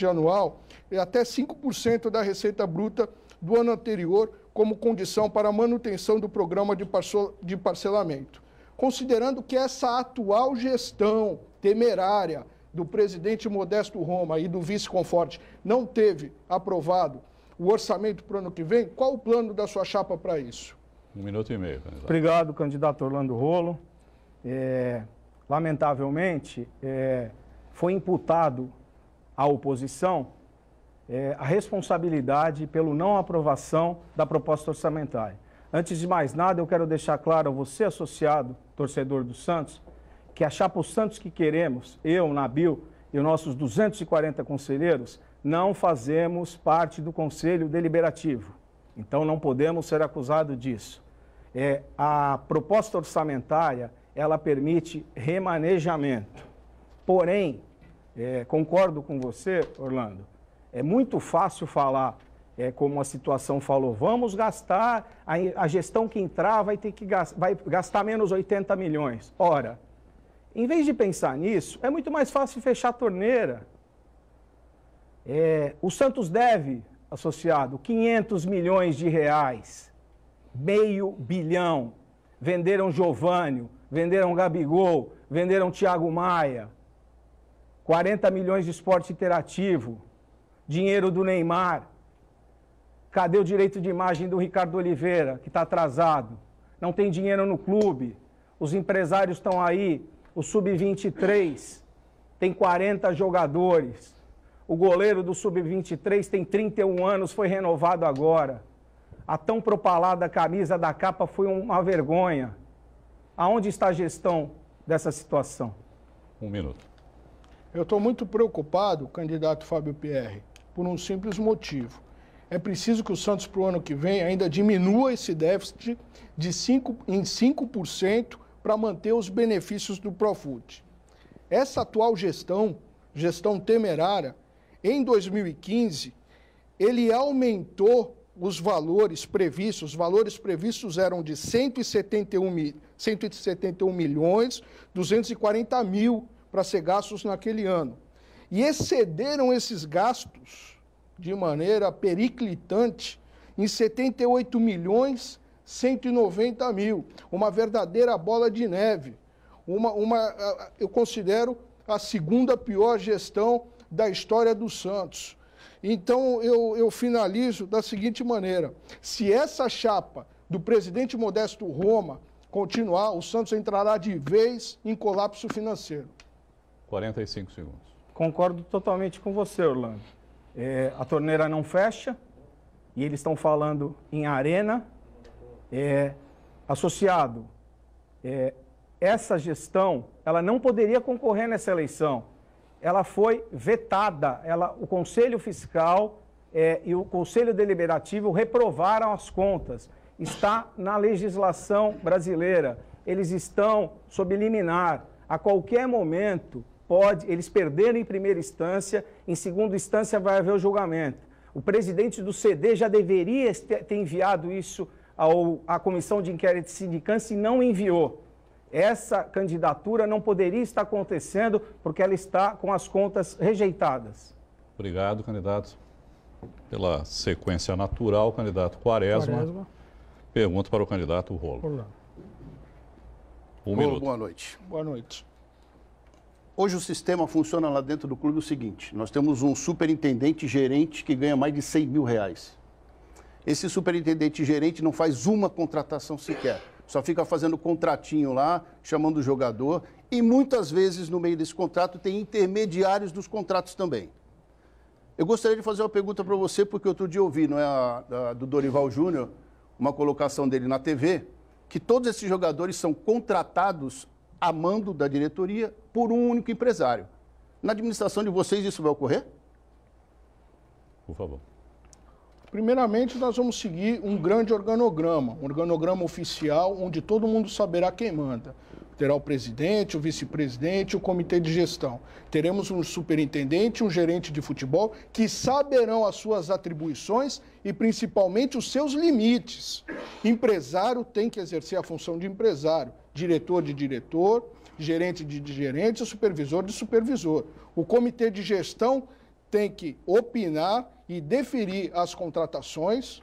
anual até 5% da receita bruta do ano anterior, como condição para a manutenção do programa de parcelamento. Considerando que essa atual gestão temerária do presidente Modesto Roma e do vice Conforte não teve aprovado o orçamento para o ano que vem, qual o plano da sua chapa para isso? 1 minuto e meio, candidato. Obrigado, candidato Orlando Rolo. Lamentavelmente, foi imputado à oposição a responsabilidade pela não aprovação da proposta orçamentária. Antes de mais nada, eu quero deixar claro a você, associado, torcedor do Santos, que a chapa Os Santos que queremos, eu, Nabil e os nossos 240 conselheiros, não fazemos parte do Conselho Deliberativo. Então, não podemos ser acusados disso. A proposta orçamentária, ela permite remanejamento. Porém, concordo com você, Orlando, é muito fácil falar, como a situação falou, vamos gastar, a gestão que entrar vai gastar menos 80 milhões. Ora, em vez de pensar nisso, é muito mais fácil fechar a torneira. O Santos deve, associado, 500 milhões de reais, R$500 milhão. Venderam Giovânio, venderam Gabigol, venderam Thiago Maia, 40 milhões de esporte interativo, dinheiro do Neymar. Cadê o direito de imagem do Ricardo Oliveira, que está atrasado? Não tem dinheiro no clube. Os empresários estão aí. O Sub-23 tem 40 jogadores. O goleiro do Sub-23 tem 31 anos, foi renovado agora. A tão propalada camisa da capa foi uma vergonha. Aonde está a gestão dessa situação? 1 minuto. Eu estou muito preocupado, candidato Fábio Pierre, por um simples motivo. É preciso que o Santos, para o ano que vem, ainda diminua esse déficit em 5% para manter os benefícios do Profut. Essa atual gestão temerária, em 2015, ele aumentou os valores previstos. Os valores previstos eram de 171 milhões 240 mil para ser gastos naquele ano. E excederam esses gastos de maneira periclitante em 78 milhões 190 mil. Uma verdadeira bola de neve. Eu considero a segunda pior gestão da história do Santos. Então, eu finalizo da seguinte maneira. Se essa chapa do presidente Modesto Roma continuar, o Santos entrará de vez em colapso financeiro. 45 segundos. Concordo totalmente com você, Orlando. A torneira não fecha e eles estão falando em arena. Associado, essa gestão, ela não poderia concorrer nessa eleição. Ela foi vetada, o Conselho Fiscal e o Conselho Deliberativo reprovaram as contas. Está na legislação brasileira, eles estão sob liminar. A qualquer momento, eles perderem em primeira instância, em segunda instância vai haver o julgamento. O presidente do CD já deveria ter enviado isso à Comissão de Inquérito Sindicância e não enviou. Essa candidatura não poderia estar acontecendo porque ela está com as contas rejeitadas. Obrigado, candidato. Pela sequência natural, candidato Quaresma. Pergunta para o candidato Rolo. Rolo, boa noite. Boa noite. Hoje o sistema funciona lá dentro do clube o seguinte: nós temos um superintendente gerente que ganha mais de R$100 mil. Esse superintendente gerente não faz uma contratação sequer. Só fica fazendo contratinho lá, chamando o jogador. E muitas vezes, no meio desse contrato, tem intermediários dos contratos também. Eu gostaria de fazer uma pergunta para você, porque outro dia eu ouvi, do Dorival Júnior, uma colocação dele na TV, que todos esses jogadores são contratados a mando da diretoria por um único empresário. Na administração de vocês isso vai ocorrer? Por favor. Primeiramente, nós vamos seguir um grande organograma oficial, onde todo mundo saberá quem manda. Terá o presidente, o vice-presidente, o comitê de gestão. Teremos um superintendente, um gerente de futebol, que saberão as suas atribuições e, principalmente, os seus limites. Empresário tem que exercer a função de empresário, diretor de diretor, gerente de gerente, supervisor de supervisor. O comitê de gestão tem que opinar e deferir as contratações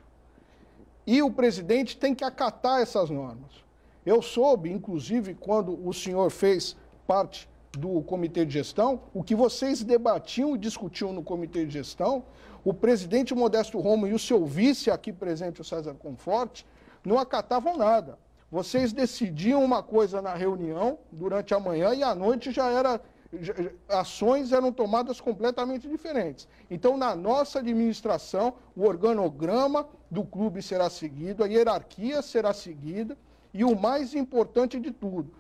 e o presidente tem que acatar essas normas. Eu soube, inclusive, quando o senhor fez parte do comitê de gestão, o que vocês debatiam e discutiam no comitê de gestão, o presidente Modesto Roma e o seu vice aqui presente, o César Conforte, não acatavam nada. Vocês decidiam uma coisa na reunião durante a manhã e à noite ações eram tomadas completamente diferentes. Então, na nossa administração, o organograma do clube será seguido, a hierarquia será seguida e o mais importante de tudo,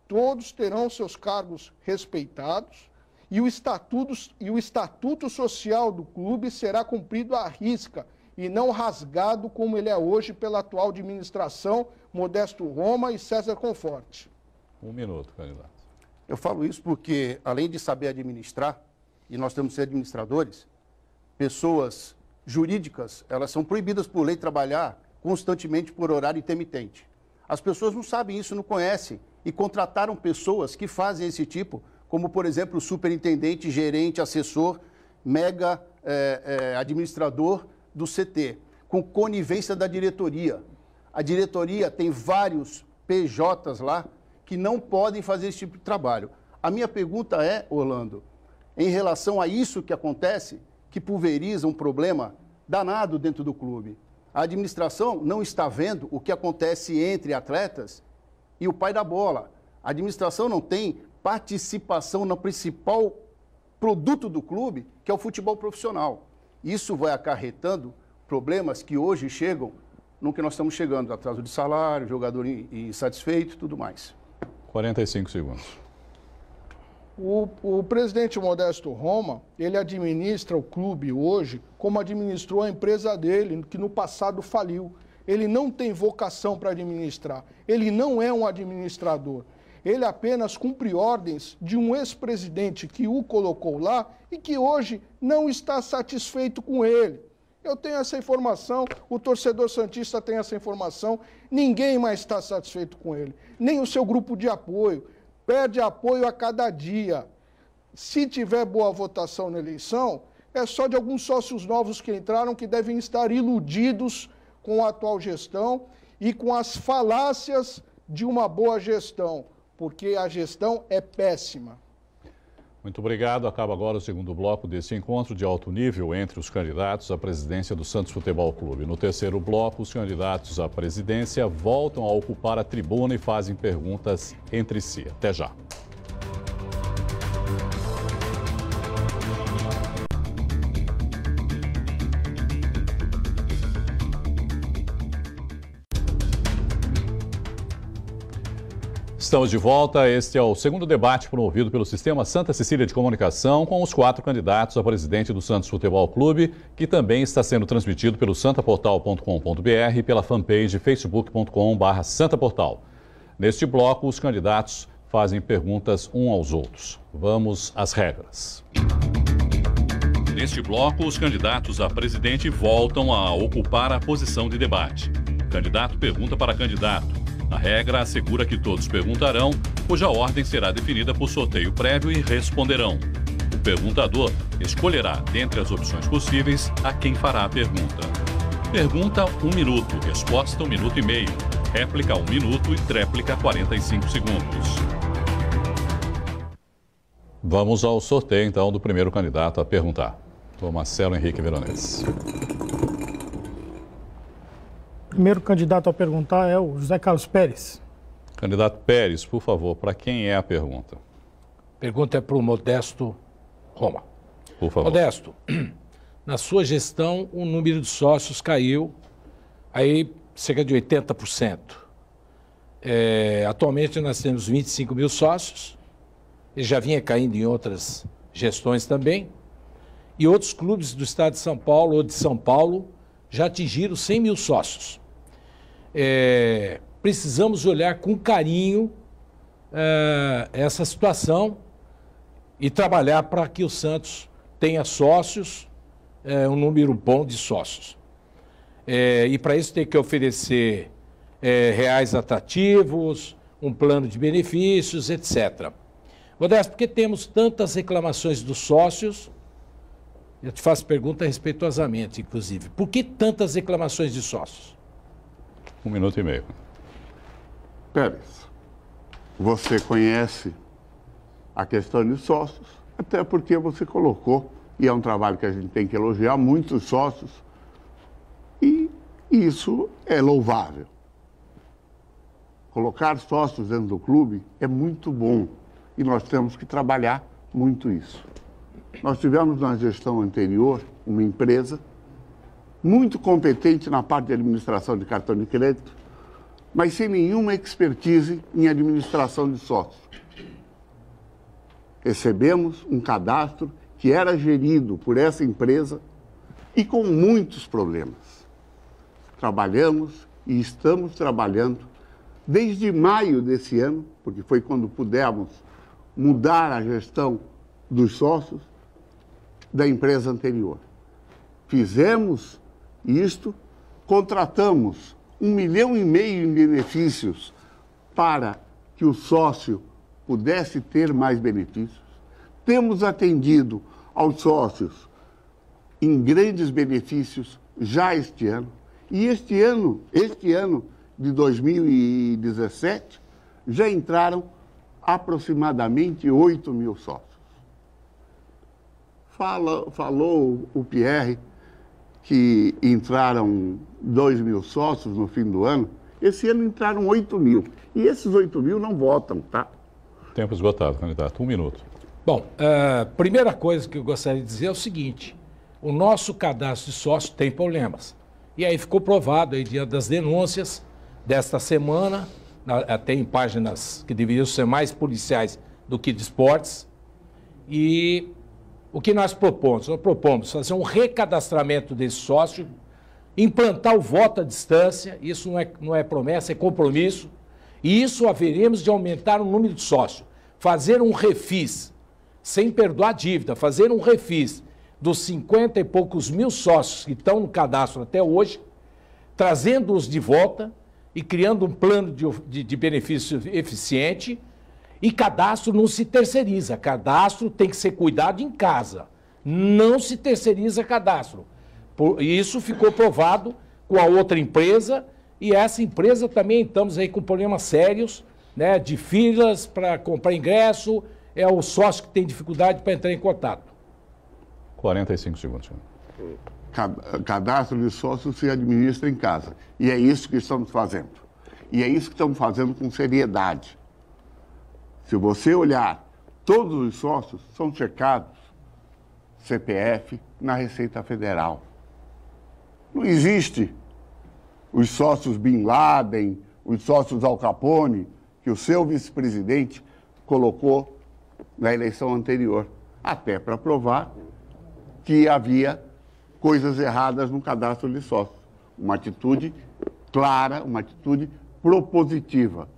todos terão seus cargos respeitados e o estatuto social do clube será cumprido à risca e não rasgado como ele é hoje pela atual administração Modesto Roma e César Conforte. 1 minuto, candidato. Eu falo isso porque, além de saber administrar, e nós temos que ser administradores, pessoas jurídicas, elas são proibidas por lei trabalhar constantemente por horário intermitente. As pessoas não sabem isso, não conhecem, e contrataram pessoas que fazem esse tipo, como, por exemplo, o superintendente, gerente, assessor, mega administrador do CT, com conivência da diretoria. A diretoria tem vários PJs lá, que não podem fazer esse tipo de trabalho. A minha pergunta é, Orlando, em relação a isso que acontece, que pulveriza um problema danado dentro do clube. A administração não está vendo o que acontece entre atletas e o pai da bola. A administração não tem participação no principal produto do clube, que é o futebol profissional. Isso vai acarretando problemas que hoje chegam no que nós estamos chegando, atraso de salário, jogador insatisfeito e tudo mais. 45 segundos. O presidente Modesto Roma, ele administra o clube hoje como administrou a empresa dele, que no passado faliu. Ele não tem vocação para administrar. Ele não é um administrador. Ele apenas cumpre ordens de um ex-presidente que o colocou lá e que hoje não está satisfeito com ele. Eu tenho essa informação, o torcedor santista tem essa informação, ninguém mais está satisfeito com ele, nem o seu grupo de apoio, perde apoio a cada dia. Se tiver boa votação na eleição, é só de alguns sócios novos que entraram que devem estar iludidos com a atual gestão e com as falácias de uma boa gestão, porque a gestão é péssima. Muito obrigado. Acaba agora o segundo bloco desse encontro de alto nível entre os candidatos à presidência do Santos Futebol Clube. No terceiro bloco, os candidatos à presidência voltam a ocupar a tribuna e fazem perguntas entre si. Até já. Estamos de volta. Este é o segundo debate promovido pelo Sistema Santa Cecília de Comunicação com os 4 candidatos a presidente do Santos Futebol Clube, que também está sendo transmitido pelo santaportal.com.br e pela fanpage facebook.com/santaportal. Neste bloco, os candidatos fazem perguntas um aos outros. Vamos às regras. Neste bloco, os candidatos a presidente voltam a ocupar a posição de debate. O candidato pergunta para candidato. A regra assegura que todos perguntarão, cuja ordem será definida por sorteio prévio e responderão. O perguntador escolherá, dentre as opções possíveis, a quem fará a pergunta. Pergunta, 1 minuto. Resposta, 1 minuto e meio. Réplica, 1 minuto e tréplica, 45 segundos. Vamos ao sorteio, então, do primeiro candidato a perguntar. O Marcelo Henrique Veronese. O primeiro candidato a perguntar é o José Carlos Pérez. Candidato Pérez, por favor, para quem é a pergunta? Pergunta é para o Modesto Roma. Por favor. Modesto, na sua gestão o número de sócios caiu aí cerca de 80%. Atualmente nós temos 25 mil sócios, ele já vinha caindo em outras gestões também, e outros clubes do estado de São Paulo ou de São Paulo já atingiram 100 mil sócios. Precisamos olhar com carinho essa situação e trabalhar para que o Santos tenha sócios, um número bom de sócios. E para isso tem que oferecer reais atrativos, um plano de benefícios, etc. Modesto, por que temos tantas reclamações dos sócios? Eu te faço pergunta respeitosamente, inclusive. Por que tantas reclamações de sócios? 1 minuto e meio. Pérez, você conhece a questão de sócios, até porque você colocou, e é um trabalho que a gente tem que elogiar, muitos sócios, e isso é louvável. Colocar sócios dentro do clube é muito bom, e nós temos que trabalhar muito isso. Nós tivemos na gestão anterior uma empresa muito competente na parte de administração de cartão de crédito, mas sem nenhuma expertise em administração de sócios. Recebemos um cadastro que era gerido por essa empresa e com muitos problemas. Trabalhamos e estamos trabalhando desde maio desse ano, porque foi quando pudemos mudar a gestão dos sócios da empresa anterior. Fizemos isto, contratamos 1,5 milhão em benefícios para que o sócio pudesse ter mais benefícios. Temos atendido aos sócios em grandes benefícios já este ano. E este ano de 2017, já entraram aproximadamente 8 mil sócios. Falou o Pierre que entraram 2 mil sócios no fim do ano. Esse ano entraram 8 mil. E esses 8 mil não votam, tá? Tempo esgotado, candidato. 1 minuto. Bom, a primeira coisa que eu gostaria de dizer é o seguinte. O nosso cadastro de sócios tem problemas. E aí ficou provado aí diante das denúncias desta semana, até em páginas que deveriam ser mais policiais do que de esportes. E o que nós propomos? Nós propomos fazer um recadastramento desse sócio, implantar o voto à distância, isso não é promessa, é compromisso, e isso haveremos de aumentar o número de sócios, fazer um refis, sem perdoar a dívida, fazer um refis dos 50 e poucos mil sócios que estão no cadastro até hoje, trazendo-os de volta e criando um plano de benefício eficiente. E cadastro não se terceiriza, cadastro tem que ser cuidado em casa, não se terceiriza cadastro. Isso ficou provado com a outra empresa e essa empresa também estamos aí com problemas sérios, né, de filas para comprar ingresso, é o sócio que tem dificuldade para entrar em contato. 45 segundos. Cadastro de sócios se administra em casa. E é isso que estamos fazendo. E é isso que estamos fazendo com seriedade. Se você olhar, todos os sócios são checados CPF na Receita Federal. Não existe os sócios Bin Laden, os sócios Al Capone, que o seu vice-presidente colocou na eleição anterior, até para provar que havia coisas erradas no cadastro de sócios. Uma atitude clara, uma atitude propositiva.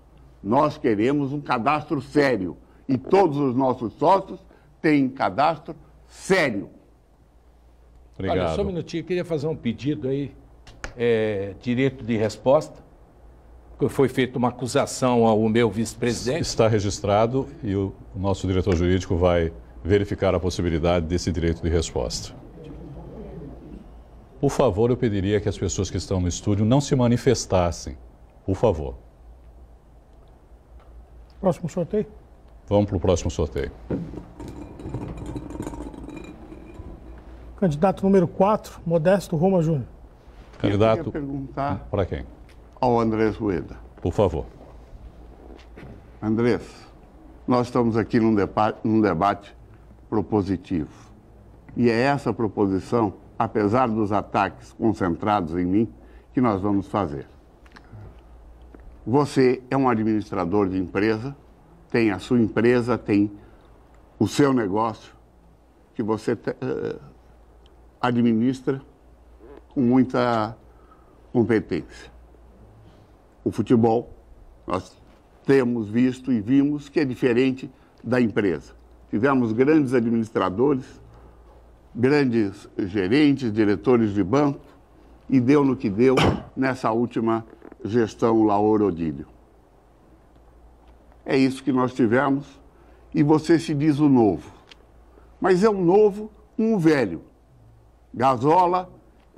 Nós queremos um cadastro sério e todos os nossos sócios têm cadastro sério. Obrigado. Olha, só um minutinho, eu queria fazer um pedido aí, direito de resposta. Foi feita uma acusação ao meu vice-presidente. Está registrado e o nosso diretor jurídico vai verificar a possibilidade desse direito de resposta. Por favor, eu pediria que as pessoas que estão no estúdio não se manifestassem. Por favor. Próximo sorteio. Vamos para o próximo sorteio. Candidato número 4, Modesto Roma Júnior. Candidato, Eu queria perguntar para quem? ao Andrés Rueda. Por favor. Andrés, nós estamos aqui num debate propositivo. E é essa proposição, apesar dos ataques concentrados em mim, que nós vamos fazer. Você é um administrador de empresa, tem a sua empresa, tem o seu negócio, que você administra com muita competência. O futebol, nós temos visto e vimos que é diferente da empresa. Tivemos grandes administradores, grandes gerentes, diretores de banco, e deu no que deu nessa última gestão Laor Odílio. É isso que nós tivemos, e você se diz o novo. Mas é um novo com um velho. Gazola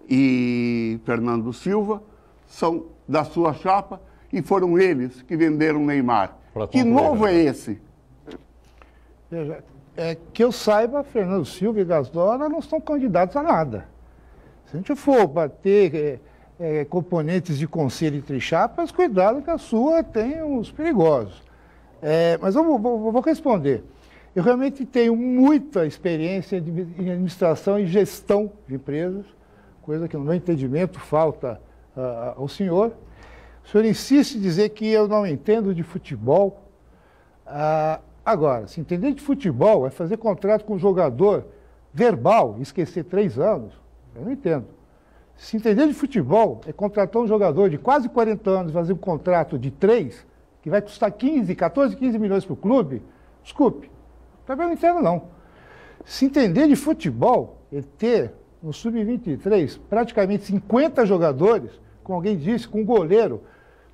e Fernando Silva são da sua chapa e foram eles que venderam Neymar. Que novo é esse? Veja, que eu saiba, Fernando Silva e Gazola não estão candidatos a nada. Se a gente for bater componentes de conselho entre chapas, cuidado que a sua tem uns perigosos. Mas eu vou responder. Eu realmente tenho muita experiência em administração e gestão de empresas, coisa que no meu entendimento falta ao senhor. O senhor insiste em dizer que eu não entendo de futebol. Agora, se entender de futebol é fazer contrato com um jogador verbal e esquecer 3 anos, eu não entendo. Se entender de futebol é contratar um jogador de quase 40 anos e fazer um contrato de 3, que vai custar 14, 15 milhões para o clube, desculpe, também não entendo não. Se entender de futebol é ter no Sub-23 praticamente 50 jogadores, como alguém disse, com um goleiro,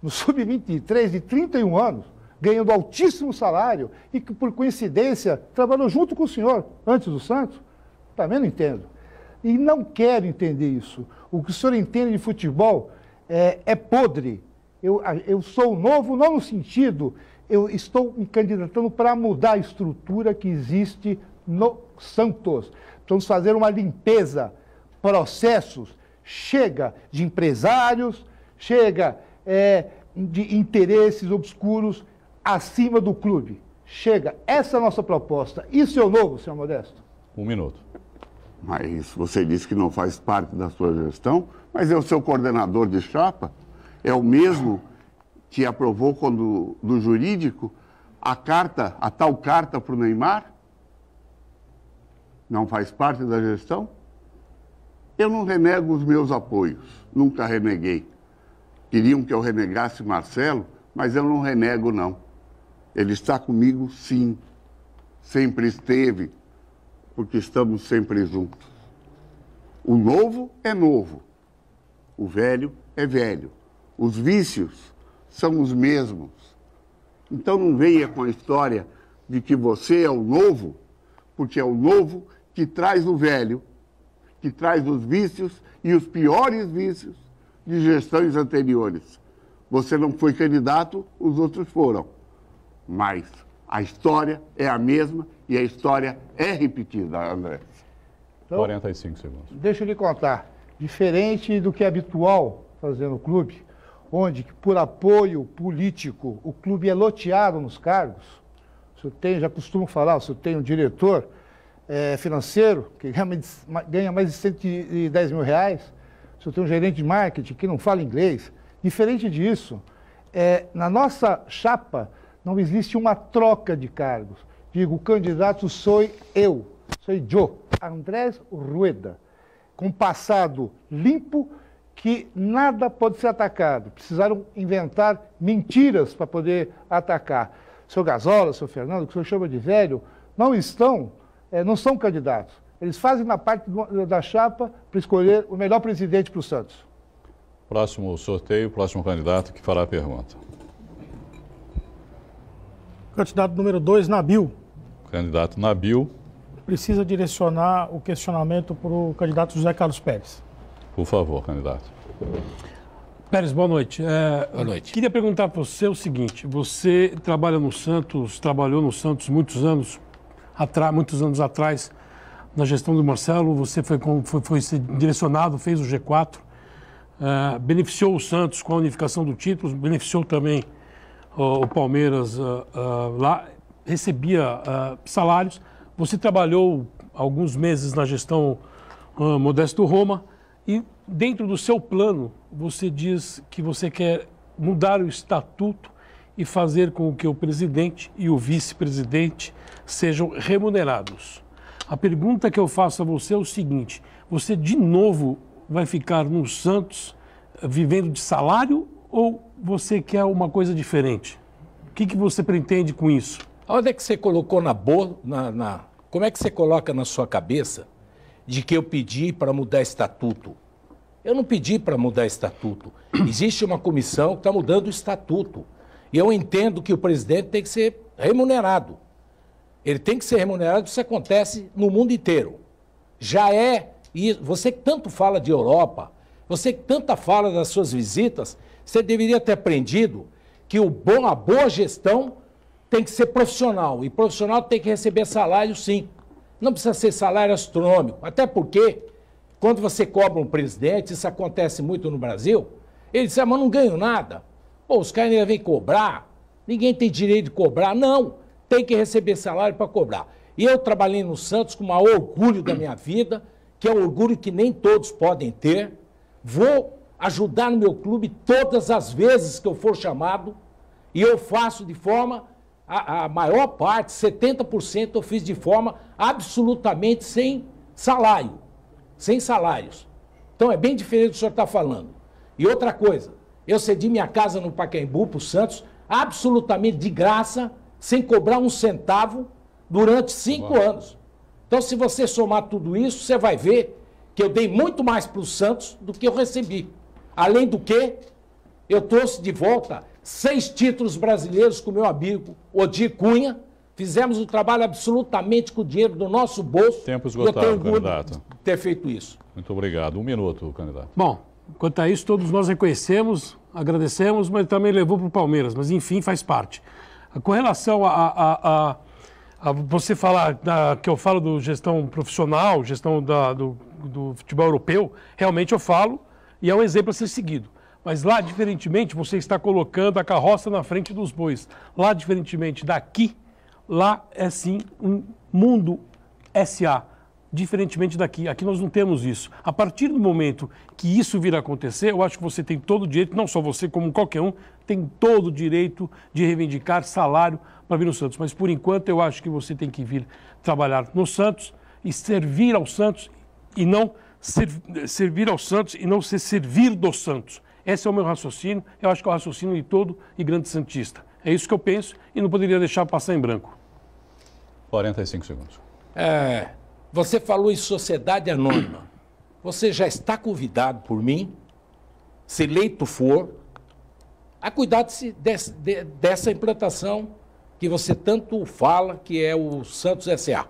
no Sub-23 de 31 anos, ganhando altíssimo salário e que, por coincidência, trabalhou junto com o senhor antes do Santos, também não entendo. E não quero entender isso. O que o senhor entende de futebol é podre. Eu sou novo, não no sentido, eu estou me candidatando para mudar a estrutura que existe no Santos. Vamos fazer uma limpeza, processos, chega de empresários, chega de interesses obscuros acima do clube. Chega, essa é a nossa proposta. Isso é o novo, senhor Modesto? 1 minuto. Mas você disse que não faz parte da sua gestão, mas é o seu coordenador de chapa, é o mesmo que aprovou do jurídico a tal carta para o Neymar? Não faz parte da gestão? Eu não renego os meus apoios, nunca reneguei. Queriam que eu renegasse Marcelo, mas eu não renego, não. Ele está comigo, sim. Sempre esteve, porque estamos sempre juntos. O novo é novo, o velho é velho. Os vícios são os mesmos. Então não venha com a história de que você é o novo, porque é o novo que traz o velho, que traz os vícios e os piores vícios de gestões anteriores. Você não foi candidato, os outros foram. Mas a história é a mesma e a história é repetida, André. Então, 45 segundos. Deixa eu lhe contar. Diferente do que é habitual fazer no clube, onde, por apoio político, o clube é loteado nos cargos, o senhor tem, já costumo falar, o senhor tem um diretor financeiro que ganha mais de 110 mil reais, o senhor tem um gerente de marketing que não fala inglês. Diferente disso, na nossa chapa, Não existe uma troca de cargos. Digo, o candidato sou eu, Andrés Rueda, com passado limpo, que nada pode ser atacado. Precisaram inventar mentiras para poder atacar. O senhor Gazola, o senhor Fernando, que o senhor chama de velho, não são candidatos. Eles fazem na parte da chapa para escolher o melhor presidente para o Santos. Próximo sorteio, próximo candidato que fará a pergunta. Candidato número 2, Nabil. Candidato Nabil. Precisa direcionar o questionamento para o candidato José Carlos Pérez. Por favor, candidato. Pérez, boa noite. Boa noite. Queria perguntar para você o seguinte: você trabalhou no Santos muitos anos atrás, na gestão do Marcelo, você foi direcionado, fez o G4, beneficiou o Santos com a unificação do título, beneficiou também o Palmeiras lá, recebia salários. Você trabalhou alguns meses na gestão Modesto Roma e dentro do seu plano você diz que você quer mudar o estatuto e fazer com que o presidente e o vice-presidente sejam remunerados. A pergunta que eu faço a você é o seguinte: você de novo vai ficar no Santos vivendo de salário ou você quer uma coisa diferente? O que você pretende com isso? Onde é que você colocou como é que você coloca na sua cabeça de que eu pedi para mudar estatuto? Eu não pedi para mudar estatuto. Existe uma comissão que está mudando o estatuto. E eu entendo que o presidente tem que ser remunerado. Ele tem que ser remunerado, isso acontece no mundo inteiro. E você que tanto fala de Europa, você que tanto fala das suas visitas, você deveria ter aprendido que a boa gestão tem que ser profissional. E profissional tem que receber salário, sim. Não precisa ser salário astronômico. Até porque, quando você cobra um presidente, isso acontece muito no Brasil, ele diz, mas não ganho nada. Pô, os caras ainda vêm cobrar. Ninguém tem direito de cobrar. Não, tem que receber salário para cobrar. E eu trabalhei no Santos com o maior orgulho da minha vida, que é um orgulho que nem todos podem ter. Vou ajudar no meu clube todas as vezes que eu for chamado, e eu faço de forma, a maior parte, 70%, eu fiz de forma absolutamente sem salário, sem salários. Então é bem diferente do que o senhor está falando. E outra coisa, eu cedi minha casa no Pacaembu para o Santos, absolutamente de graça, sem cobrar um centavo, durante 5 anos. Então, se você somar tudo isso, você vai ver que eu dei muito mais para o Santos do que eu recebi. Além do que, eu trouxe de volta 6 títulos brasileiros com meu amigo Odir Cunha. Fizemos um trabalho absolutamente com o dinheiro do nosso bolso. Tempo esgotado, candidato. De ter feito isso. Muito obrigado. 1 minuto, candidato. Bom, quanto a isso, todos nós reconhecemos, agradecemos, mas também levou para o Palmeiras. Mas, enfim, faz parte. Com relação a você falar que eu falo do gestão profissional, gestão do futebol europeu, realmente eu falo e é um exemplo a ser seguido. Mas lá, diferentemente, você está colocando a carroça na frente dos bois. Lá, diferentemente daqui, lá é sim um mundo SA. Diferentemente daqui. Aqui nós não temos isso. A partir do momento que isso vir a acontecer, eu acho que você tem todo o direito, não só você, como qualquer um, tem todo o direito de reivindicar salário para vir no Santos. Mas, por enquanto, eu acho que você tem que vir trabalhar no Santos e servir ao Santos e não servir ao Santos e não se servir do Santos. Esse é o meu raciocínio, eu acho que é o raciocínio de todo e grande santista. É isso que eu penso e não poderia deixar passar em branco. 45 segundos. Você falou em sociedade anônima. Você já está convidado por mim, se eleito for, a cuidar dessa implantação que você tanto fala, que é o Santos S.A.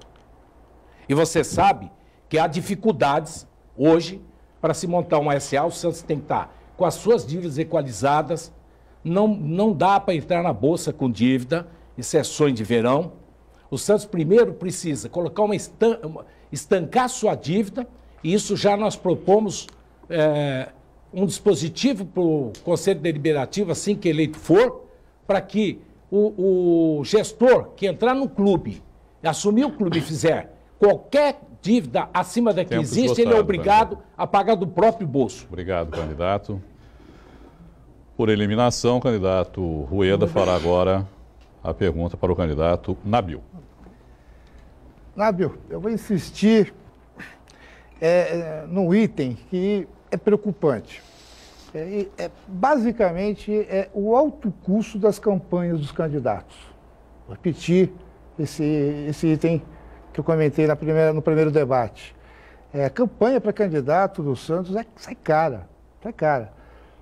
E você sabe que há dificuldades hoje para se montar uma S.A. O Santos tem que estar com as suas dívidas equalizadas, não dá para entrar na bolsa com dívida, isso é sonho de verão. O Santos primeiro precisa colocar estancar sua dívida, e isso já nós propomos um dispositivo para o Conselho Deliberativo, assim que eleito for, para que o gestor que entrar no clube, assumir o clube e fizer qualquer dívida acima da que existe, ele é obrigado a pagar do próprio bolso. Obrigado, candidato. Por eliminação, o candidato Rueda fará agora a pergunta para o candidato Nabil. Nabil, eu vou insistir num item que é preocupante. Basicamente, é o alto custo das campanhas dos candidatos. Vou repetir esse item que eu comentei no primeiro debate. A campanha para candidato do Santos sai cara, sai cara.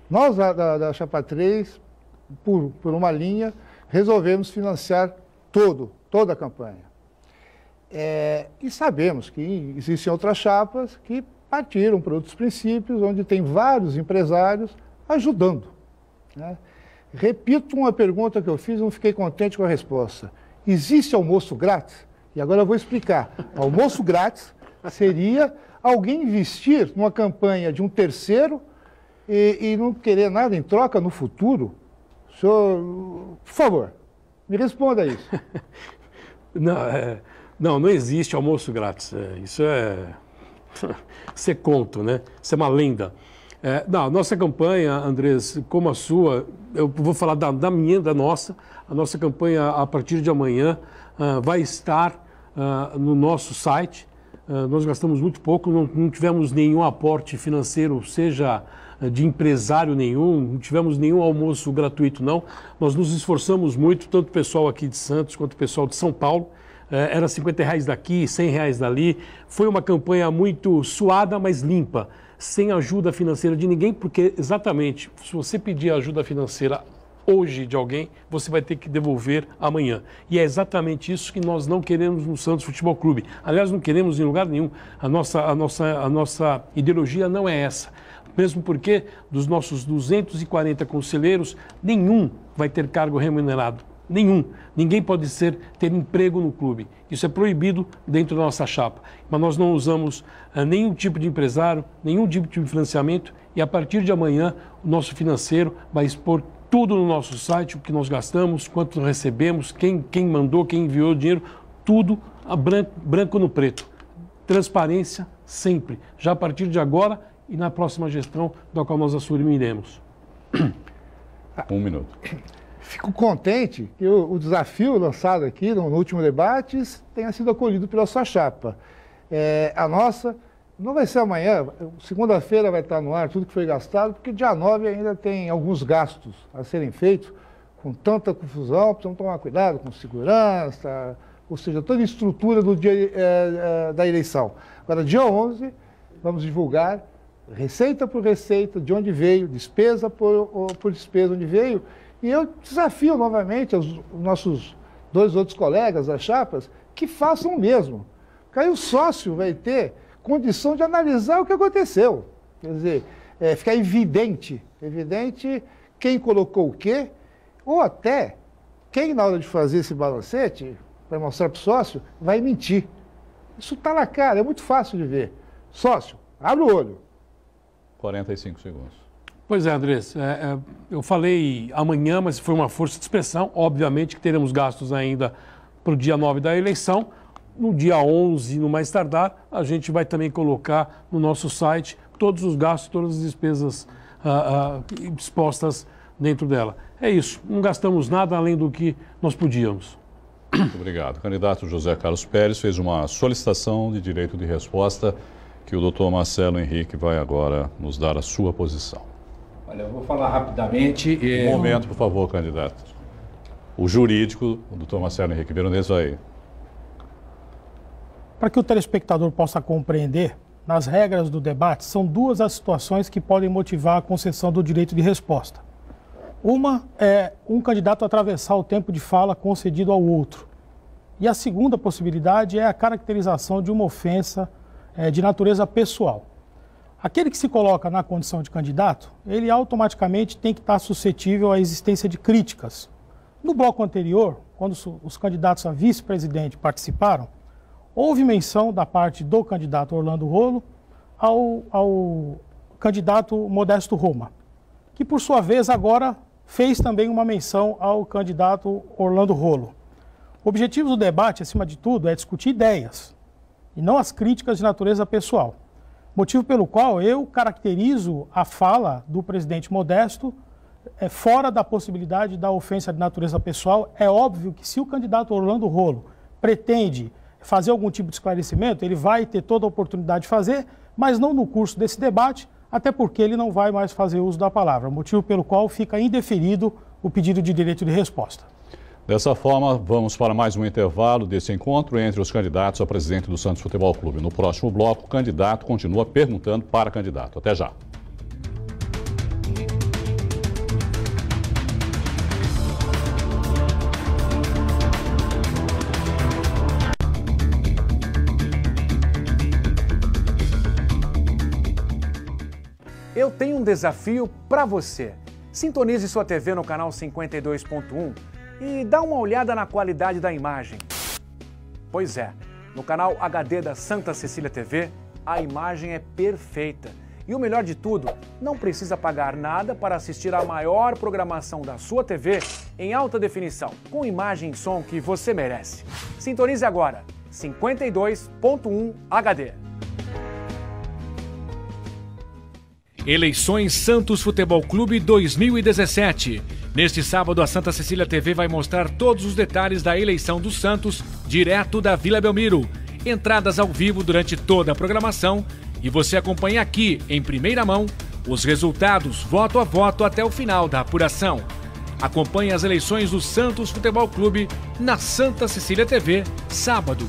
Nós, da Chapa 3, por uma linha, resolvemos financiar toda a campanha. E sabemos que existem outras chapas que partiram para outros princípios, onde tem vários empresários ajudando, né? Repito uma pergunta que eu fiz e não fiquei contente com a resposta. Existe almoço grátis? E agora eu vou explicar. Almoço grátis seria alguém investir numa campanha de um terceiro e não querer nada em troca no futuro? Senhor, por favor, me responda isso. Não existe almoço grátis. Isso é conto, né? Isso é uma lenda. Não, nossa campanha, Andrés, como a sua, eu vou falar da nossa. A nossa campanha, a partir de amanhã, vai estar no nosso site. Nós gastamos muito pouco, não tivemos nenhum aporte financeiro, seja de empresário nenhum, não tivemos nenhum almoço gratuito, não. Nós nos esforçamos muito, tanto o pessoal aqui de Santos quanto o pessoal de São Paulo. Era R$50 daqui, R$100 dali. Foi uma campanha muito suada, mas limpa, sem ajuda financeira de ninguém, porque exatamente, se você pedir ajuda financeira hoje de alguém, você vai ter que devolver amanhã. E é exatamente isso que nós não queremos no Santos Futebol Clube. Aliás, não queremos em lugar nenhum. A nossa ideologia não é essa. Mesmo porque dos nossos 240 conselheiros, nenhum vai ter cargo remunerado. Nenhum. Ninguém pode ter emprego no clube. Isso é proibido dentro da nossa chapa. Mas nós não usamos nenhum tipo de empresário, nenhum tipo de financiamento, e a partir de amanhã o nosso financeiro vai expor tudo no nosso site, o que nós gastamos, quanto recebemos, quem mandou, quem enviou o dinheiro, tudo branco no preto. Transparência sempre, já a partir de agora e na próxima gestão da qual nós assumiremos. 1 minuto. Fico contente que o desafio lançado aqui no último debate tenha sido acolhido pela sua chapa. A nossa não vai ser amanhã, segunda-feira vai estar no ar tudo que foi gastado, porque dia 9 ainda tem alguns gastos a serem feitos, com tanta confusão, precisamos tomar cuidado com segurança, ou seja, toda a estrutura do dia da eleição. Agora, dia 11, vamos divulgar receita por receita, de onde veio, despesa por despesa, onde veio. E eu desafio novamente os nossos 2 outros colegas das chapas que façam o mesmo. Porque aí o sócio vai ter condição de analisar o que aconteceu. Quer dizer, ficar evidente quem colocou o quê, ou até quem, na hora de fazer esse balancete, para mostrar para o sócio, vai mentir. Isso está na cara, é muito fácil de ver. Sócio, abre o olho. 45 segundos. Pois é, Andrés, eu falei amanhã, mas foi uma força de expressão. Obviamente que teremos gastos ainda para o dia 9 da eleição. No dia 11, no mais tardar, a gente vai também colocar no nosso site todos os gastos, todas as despesas expostas dentro dela. É isso, não gastamos nada além do que nós podíamos. Muito obrigado. O candidato José Carlos Pérez fez uma solicitação de direito de resposta que o doutor Marcelo Henrique vai agora nos dar a sua posição. Olha, eu vou falar rapidamente. Um momento, por favor, candidato. O jurídico, o doutor Marcelo Henrique Veronese, vai... Para que o telespectador possa compreender, nas regras do debate, são 2 as situações que podem motivar a concessão do direito de resposta. Uma é um candidato atravessar o tempo de fala concedido ao outro. E a segunda possibilidade é a caracterização de uma ofensa de natureza pessoal. Aquele que se coloca na condição de candidato, ele automaticamente tem que estar suscetível à existência de críticas. No bloco anterior, quando os candidatos a vice-presidente participaram, houve menção da parte do candidato Orlando Rolo ao candidato Modesto Roma, que por sua vez agora fez também uma menção ao candidato Orlando Rolo. O objetivo do debate, acima de tudo, é discutir ideias e não as críticas de natureza pessoal. Motivo pelo qual eu caracterizo a fala do presidente Modesto fora da possibilidade da ofensa de natureza pessoal. É óbvio que se o candidato Orlando Rolo pretende fazer algum tipo de esclarecimento, ele vai ter toda a oportunidade de fazer, mas não no curso desse debate, até porque ele não vai mais fazer uso da palavra, motivo pelo qual fica indeferido o pedido de direito de resposta. Dessa forma, vamos para mais um intervalo desse encontro entre os candidatos a presidente do Santos Futebol Clube. No próximo bloco, o candidato continua perguntando para candidato. Até já. Eu tenho um desafio para você. Sintonize sua TV no canal 52.1 e dá uma olhada na qualidade da imagem. Pois é, no canal HD da Santa Cecília TV, a imagem é perfeita. E o melhor de tudo, não precisa pagar nada para assistir a maior programação da sua TV em alta definição, com imagem e som que você merece. Sintonize agora, 52.1 HD. Eleições Santos Futebol Clube 2017. Neste sábado, a Santa Cecília TV vai mostrar todos os detalhes da eleição do Santos, direto da Vila Belmiro. Entradas ao vivo durante toda a programação e você acompanha aqui, em primeira mão, os resultados voto a voto até o final da apuração. Acompanhe as eleições do Santos Futebol Clube na Santa Cecília TV, sábado.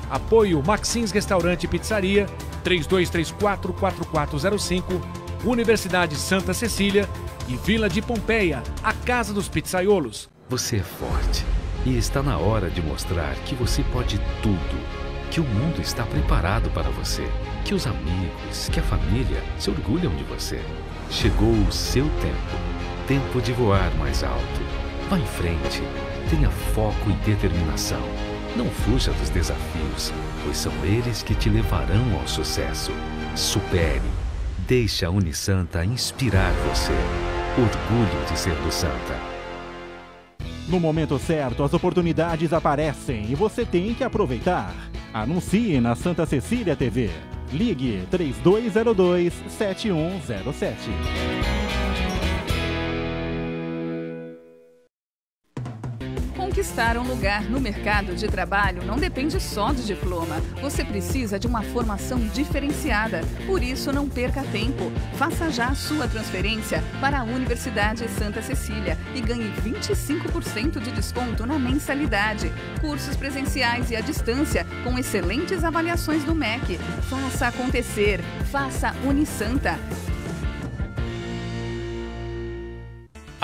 Apoio Maxins Restaurante e Pizzaria, 3234-4405, Universidade Santa Cecília e Vila de Pompeia, a Casa dos Pizzaiolos. Você é forte e está na hora de mostrar que você pode tudo, que o mundo está preparado para você, que os amigos, que a família se orgulham de você. Chegou o seu tempo, tempo de voar mais alto. Vá em frente, tenha foco e determinação. Não fuja dos desafios, pois são eles que te levarão ao sucesso. Supere. Deixe a Unisanta inspirar você. Orgulho de ser do Santa. No momento certo, as oportunidades aparecem e você tem que aproveitar. Anuncie na Santa Cecília TV. Ligue 3202-7107. Conquistar um lugar no mercado de trabalho não depende só do diploma. Você precisa de uma formação diferenciada. Por isso, não perca tempo. Faça já a sua transferência para a Universidade Santa Cecília e ganhe 25% de desconto na mensalidade. Cursos presenciais e à distância, com excelentes avaliações do MEC. Faça acontecer. Faça Unisanta.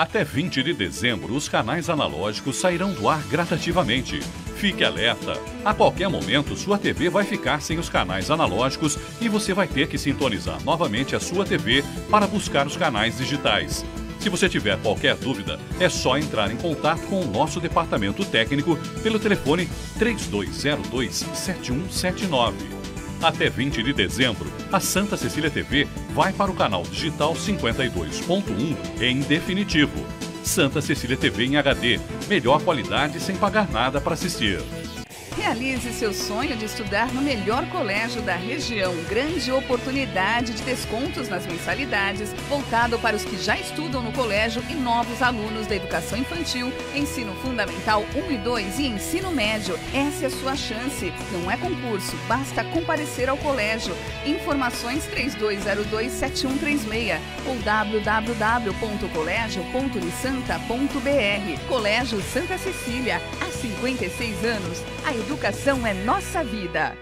Até 20 de dezembro, os canais analógicos sairão do ar gradativamente. Fique alerta! A qualquer momento, sua TV vai ficar sem os canais analógicos e você vai ter que sintonizar novamente a sua TV para buscar os canais digitais. Se você tiver qualquer dúvida, é só entrar em contato com o nosso departamento técnico pelo telefone 3202-7179. Até 20 de dezembro, a Santa Cecília TV vai para o canal digital 52.1 em definitivo. Santa Cecília TV em HD, melhor qualidade sem pagar nada para assistir. Realize seu sonho de estudar no melhor colégio da região. Grande oportunidade de descontos nas mensalidades, voltado para os que já estudam no colégio e novos alunos da educação infantil, ensino fundamental 1 e 2 e ensino médio. Essa é a sua chance. Não é concurso, basta comparecer ao colégio. Informações 3202-7136 ou www.colégio.unisanta.br. Colégio Santa Cecília, há 56 anos. A educação é nossa vida.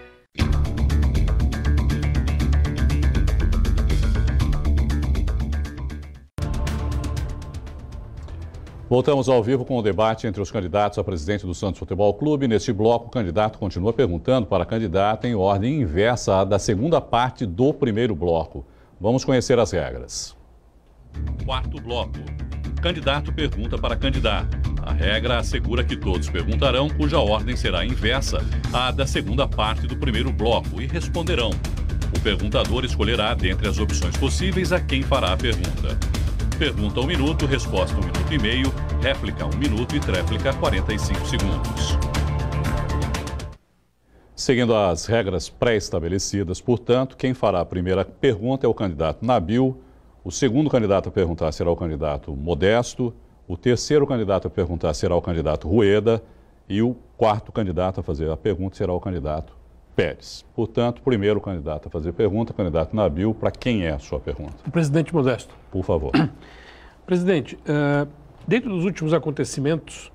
Voltamos ao vivo com o debate entre os candidatos a presidente do Santos Futebol Clube. Neste bloco, o candidato continua perguntando para a candidata em ordem inversa à da segunda parte do primeiro bloco. Vamos conhecer as regras. Quarto bloco. Candidato pergunta para candidato. A regra assegura que todos perguntarão, cuja ordem será inversa à da segunda parte do primeiro bloco, e responderão. O perguntador escolherá, dentre as opções possíveis, a quem fará a pergunta. Pergunta 1 minuto, resposta 1 minuto e meio, réplica 1 minuto e tréplica 45 segundos. Seguindo as regras pré-estabelecidas, portanto, quem fará a primeira pergunta é o candidato Nabil, O segundo candidato a perguntar será o candidato Modesto. O terceiro candidato a perguntar será o candidato Rueda. E o quarto candidato a fazer a pergunta será o candidato Pérez. Portanto, o primeiro candidato a fazer pergunta, o candidato Nabil, para quem é a sua pergunta? O presidente Modesto. Por favor. Presidente, dentro dos últimos acontecimentos,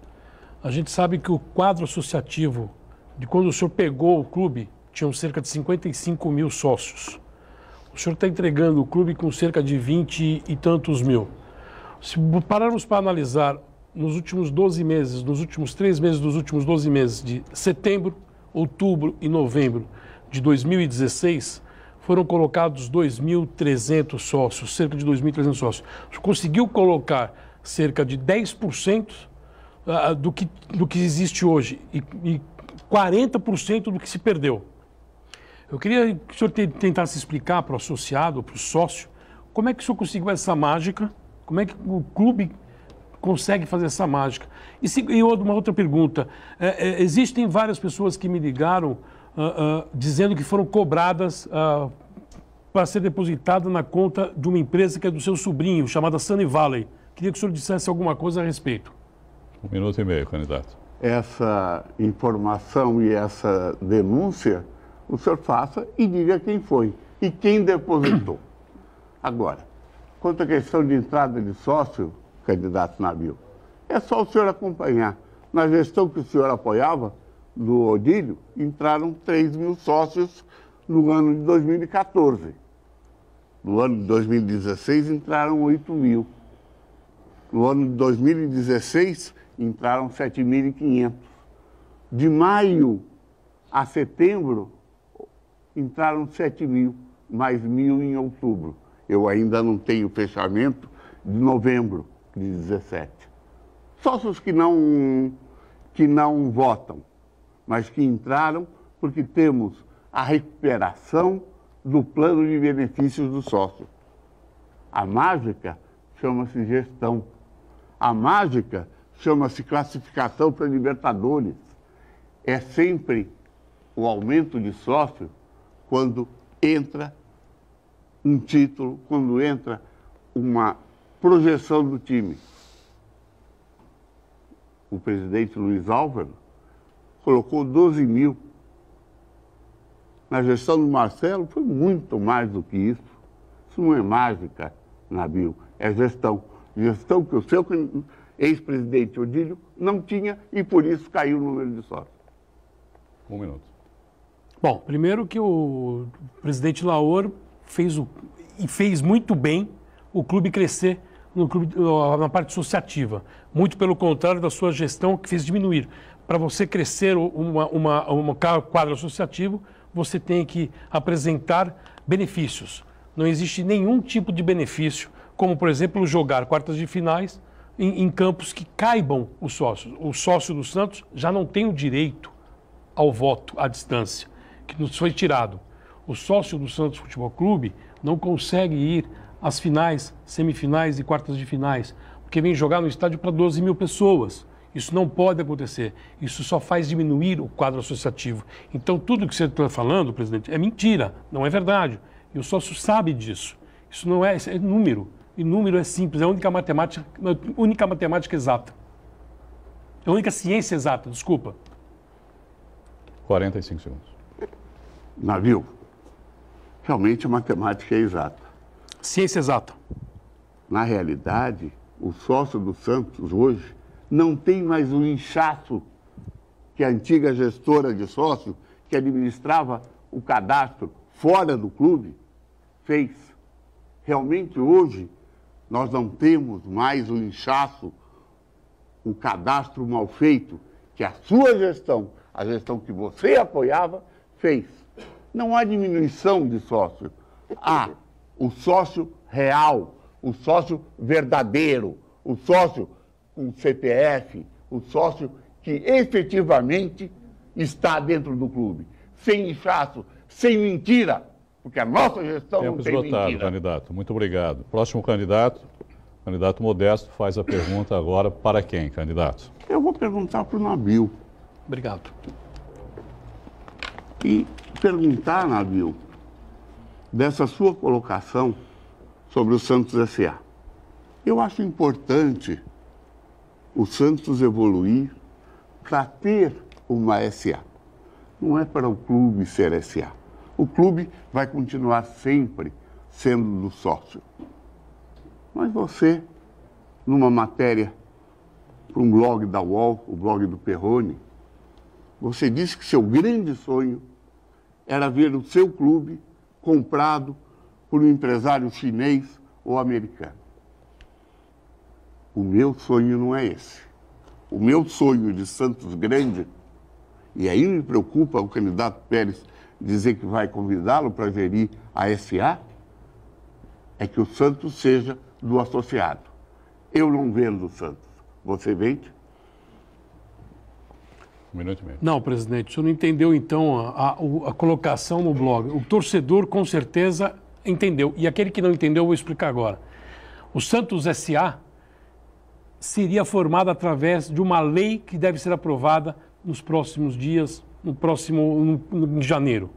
a gente sabe que o quadro associativo de quando o senhor pegou o clube, tinham cerca de 55 mil sócios. O senhor está entregando o clube com cerca de 20 e tantos mil. Se pararmos para analisar nos últimos 12 meses, nos últimos 3 meses dos últimos 12 meses, de setembro, outubro e novembro de 2016, foram colocados 2.300 sócios, cerca de 2.300 sócios. O senhor conseguiu colocar cerca de 10% do que existe hoje e 40% do que se perdeu. Eu queria que o senhor tentasse explicar para o associado, para o sócio, como é que o senhor conseguiu essa mágica, como é que o clube consegue fazer essa mágica. E uma outra pergunta, existem várias pessoas que me ligaram dizendo que foram cobradas para ser depositada na conta de uma empresa que é do seu sobrinho, chamada Sunny Valley. Queria que o senhor dissesse alguma coisa a respeito. 1 minuto e meio, candidato. Essa informação e essa denúncia, o senhor faça e diga quem foi e quem depositou. Agora, quanto à questão de entrada de sócio, candidato Nabil, é só o senhor acompanhar. Na gestão que o senhor apoiava, do Odílio, entraram 3 mil sócios no ano de 2014. No ano de 2016, entraram 8 mil. No ano de 2016, entraram 7.500. De maio a setembro, entraram 7 mil, mais 1.000 em outubro. Eu ainda não tenho fechamento de novembro de 17. Sócios que não votam, mas que entraram porque temos a recuperação do plano de benefícios do sócio. A mágica chama-se gestão. A mágica chama-se classificação para Libertadores. É sempre o aumento de sócio quando entra um título, quando entra uma projeção do time. O presidente Luiz Álvaro colocou 12 mil. Na gestão do Marcelo foi muito mais do que isso. Isso não é mágica, Nabil, é gestão. Gestão que o seu ex-presidente Odílio não tinha e por isso caiu o número de sócios. 1 minuto. Bom, primeiro que o presidente Laor fez muito bem o clube crescer na parte associativa. Muito pelo contrário da sua gestão, que fez diminuir. Para você crescer um quadro associativo, você tem que apresentar benefícios. Não existe nenhum tipo de benefício, como, por exemplo, jogar quartas de finais em campos que caibam os sócios. O sócio do Santos já não tem o direito ao voto à distância, que nos foi tirado. O sócio do Santos Futebol Clube não consegue ir às finais, semifinais e quartas de finais, porque vem jogar no estádio para 12 mil pessoas. Isso não pode acontecer. Isso só faz diminuir o quadro associativo. Então, tudo que você está falando, presidente, é mentira, não é verdade. E o sócio sabe disso. Isso não é, isso é número. E número é simples, é a única matemática exata. É a única ciência exata, desculpa. 45 segundos. Nabil, realmente a matemática é exata. Ciência exata. Na realidade, o sócio do Santos hoje não tem mais o inchaço que a antiga gestora de sócio, que administrava o cadastro fora do clube, fez. Realmente hoje nós não temos mais o inchaço, o cadastro mal feito que a sua gestão, a gestão que você apoiava, fez. Não há diminuição de sócio. Há o sócio real, o sócio verdadeiro, o sócio com CPF, o sócio que efetivamente está dentro do clube. Sem inchaço, sem mentira, porque a nossa gestão não tem mentira. Candidato. Muito obrigado. Próximo candidato, candidato Modesto, faz a pergunta agora para quem, candidato? Eu vou perguntar para o Nabil. Obrigado. E perguntar, Nabil, dessa sua colocação sobre o Santos S.A. Eu acho importante o Santos evoluir para ter uma S.A. Não é para o clube ser S.A. O clube vai continuar sempre sendo do sócio. Mas você, numa matéria para um blog da UOL, o blog do Perrone, você disse que seu grande sonho era ver o seu clube comprado por um empresário chinês ou americano. O meu sonho não é esse. O meu sonho de Santos grande, e aí me preocupa o candidato Pérez dizer que vai convidá-lo para gerir a SA, é que o Santos seja do associado. Eu não vendo o Santos. Você vende? Um minuto e meio. Não, presidente, o senhor não entendeu, então, a colocação no blog. O torcedor, com certeza, entendeu. E aquele que não entendeu, eu vou explicar agora. O Santos S.A. seria formado através de uma lei que deve ser aprovada nos próximos dias, em janeiro.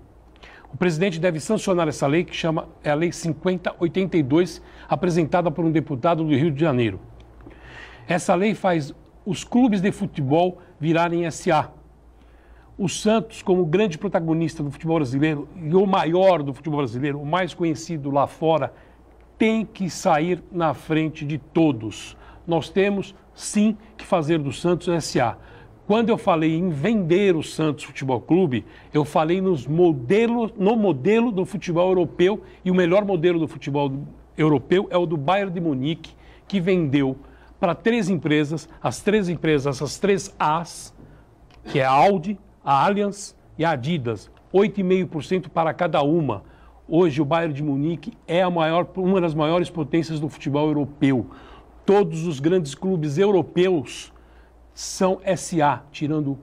O presidente deve sancionar essa lei, que é a Lei 5082, apresentada por um deputado do Rio de Janeiro. Essa lei faz os clubes de futebol virarem SA. O Santos, como grande protagonista do futebol brasileiro e o maior do futebol brasileiro, o mais conhecido lá fora, tem que sair na frente de todos. Nós temos, sim, que fazer do Santos SA. Quando eu falei em vender o Santos Futebol Clube, eu falei no modelo do futebol europeu, e o melhor modelo do futebol europeu é o do Bayern de Munique, que vendeu para 3 empresas, as 3 As, que é a Audi, a Allianz e a Adidas, 8,5% para cada uma. Hoje o Bayern de Munique é uma das maiores potências do futebol europeu. Todos os grandes clubes europeus são SA, tirando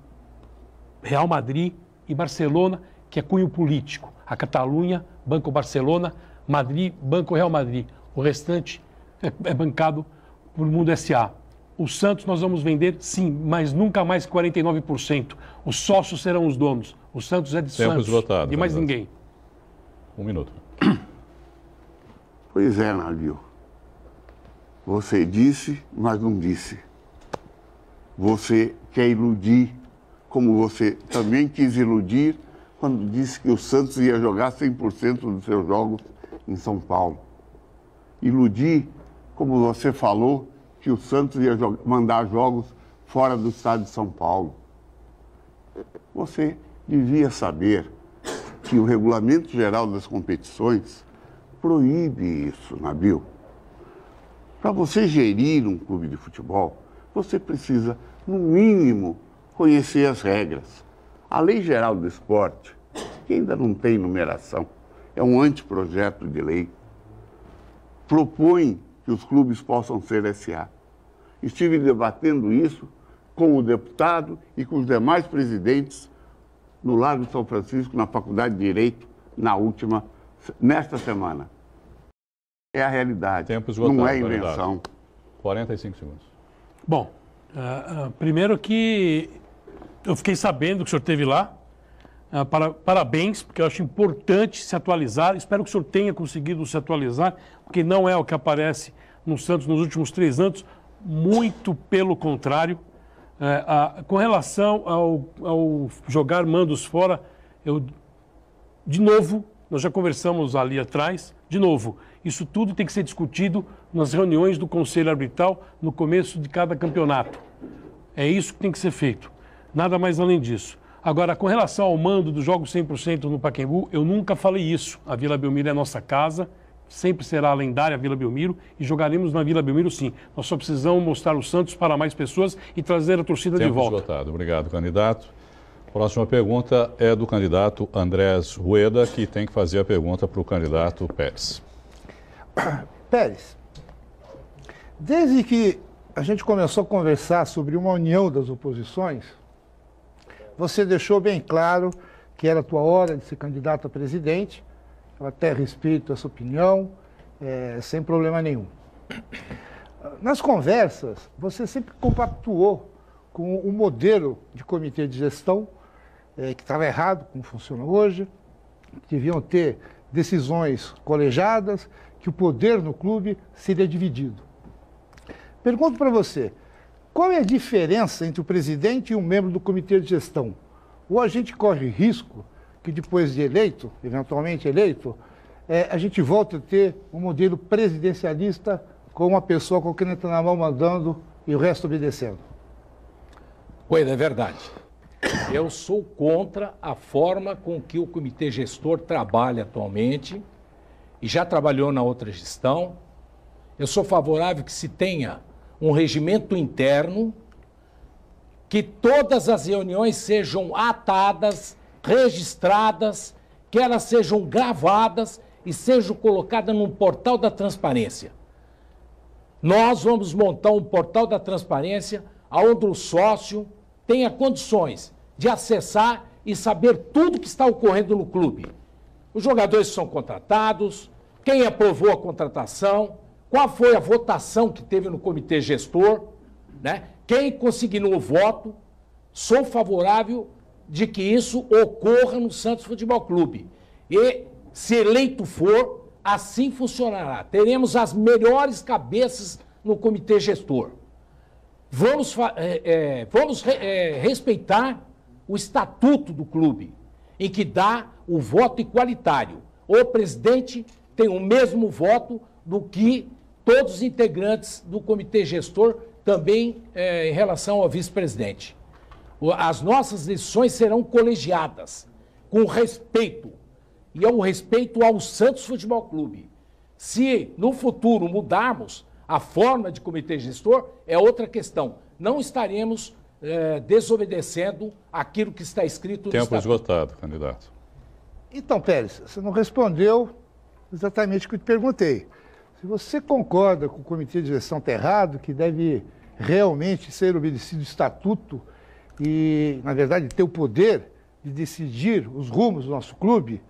Real Madrid e Barcelona, que é cunho político. A Catalunha, Banco Barcelona, Madrid, Banco Real Madrid. O restante é bancado por Mundo SA. O Santos nós vamos vender, sim, mas nunca mais que 49%. Os sócios serão os donos. O Santos é de Santos, esgotado, de mais ninguém. 1 minuto. Pois é, Navio. Você disse, mas não disse. Você quer iludir, como você também quis iludir quando disse que o Santos ia jogar 100% dos seus jogos em São Paulo. Iludir, como você falou, que o Santos ia mandar jogos fora do estado de São Paulo. Você devia saber que o Regulamento Geral das Competições proíbe isso, Nabil. Para você gerir um clube de futebol, você precisa, no mínimo, conhecer as regras. A Lei Geral do Esporte, que ainda não tem numeração, é um anteprojeto de lei, propõe que os clubes possam ser SA. Estive debatendo isso com o deputado e com os demais presidentes no Largo de São Francisco, na Faculdade de Direito, nesta semana. É a realidade, Tempo esgotado, não é invenção. 45 segundos. Bom, primeiro que eu fiquei sabendo que o senhor esteve lá. Parabéns, porque eu acho importante se atualizar. Espero que o senhor tenha conseguido se atualizar, porque não é o que aparece no Santos nos últimos 3 anos, muito pelo contrário. Com relação ao jogar mandos fora, de novo, nós já conversamos ali atrás, de novo, isso tudo tem que ser discutido nas reuniões do Conselho Arbitral no começo de cada campeonato. É isso que tem que ser feito, nada mais além disso. Agora, com relação ao mando dos jogos 100% no Pacaembu, eu nunca falei isso. A Vila Belmiro é nossa casa, sempre será a lendária Vila Belmiro e jogaremos na Vila Belmiro sim. Nós só precisamos mostrar o Santos para mais pessoas e trazer a torcida de volta. Esgotado. Obrigado, candidato. Próxima pergunta é do candidato Andrés Rueda, que tem que fazer a pergunta para o candidato Pérez. Pérez, desde que a gente começou a conversar sobre uma união das oposições, você deixou bem claro que era a tua hora de ser candidato a presidente. Eu até respeito essa opinião, sem problema nenhum. Nas conversas, você sempre compactuou com o modelo de comitê de gestão, que estava errado, como funciona hoje, que deviam ter decisões colegiadas, que o poder no clube seria dividido. Pergunto para você, qual é a diferença entre o presidente e um membro do comitê de gestão? Ou a gente corre risco que depois de eleito, eventualmente eleito, a gente volta a ter um modelo presidencialista com uma pessoa com a caneta na mão mandando e o resto obedecendo? Pois é verdade. Eu sou contra a forma com que o comitê gestor trabalha atualmente e já trabalhou na outra gestão. Eu sou favorável que se tenha um regimento interno, que todas as reuniões sejam atadas, registradas, que elas sejam gravadas e sejam colocadas num portal da transparência. Nós vamos montar um portal da transparência onde o sócio tenha condições de acessar e saber tudo que está ocorrendo no clube. Os jogadores que são contratados, quem aprovou a contratação, qual foi a votação que teve no comitê gestor, né? Quem consignou o voto. Sou favorável de que isso ocorra no Santos Futebol Clube. E, se eleito for, assim funcionará. Teremos as melhores cabeças no comitê gestor. Vamos respeitar o estatuto do clube, em que dá o voto igualitário. O presidente tem o mesmo voto do que todos os integrantes do comitê gestor, também em relação ao vice-presidente. As nossas decisões serão colegiadas, com respeito, e é um respeito ao Santos Futebol Clube. Se no futuro mudarmos a forma de comitê gestor, é outra questão. Não estaremos desobedecendo aquilo que está escrito no Tempo estatuto. esgotado, candidato. Então, Pérez, você não respondeu exatamente o que eu te perguntei. Se você concorda com o comitê de gestão está errado, que deve realmente ser obedecido o estatuto e, na verdade, ter o poder de decidir os rumos do nosso clube,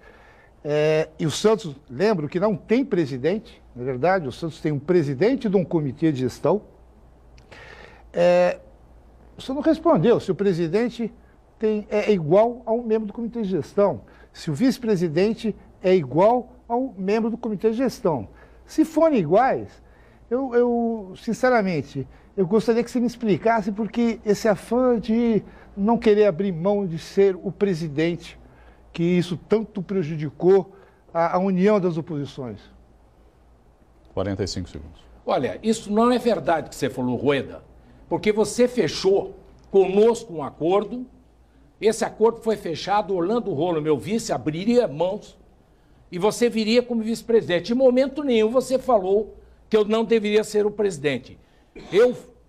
e o Santos, lembro que não tem presidente, na verdade, o Santos tem um presidente de um comitê de gestão. Você não respondeu se o presidente é igual a um membro do comitê de gestão, se o vice-presidente é igual ao membro do comitê de gestão. Se forem iguais, eu sinceramente, eu gostaria que você me explicasse porque esse afã de não querer abrir mão de ser o presidente, que isso tanto prejudicou a união das oposições. 45 segundos. Olha, isso não é verdade que você falou, Rueda, porque você fechou conosco um acordo, esse acordo foi fechado, Orlando Rolo, meu vice, abriria mãos e você viria como vice-presidente. Em momento nenhum você falou que eu não deveria ser o presidente.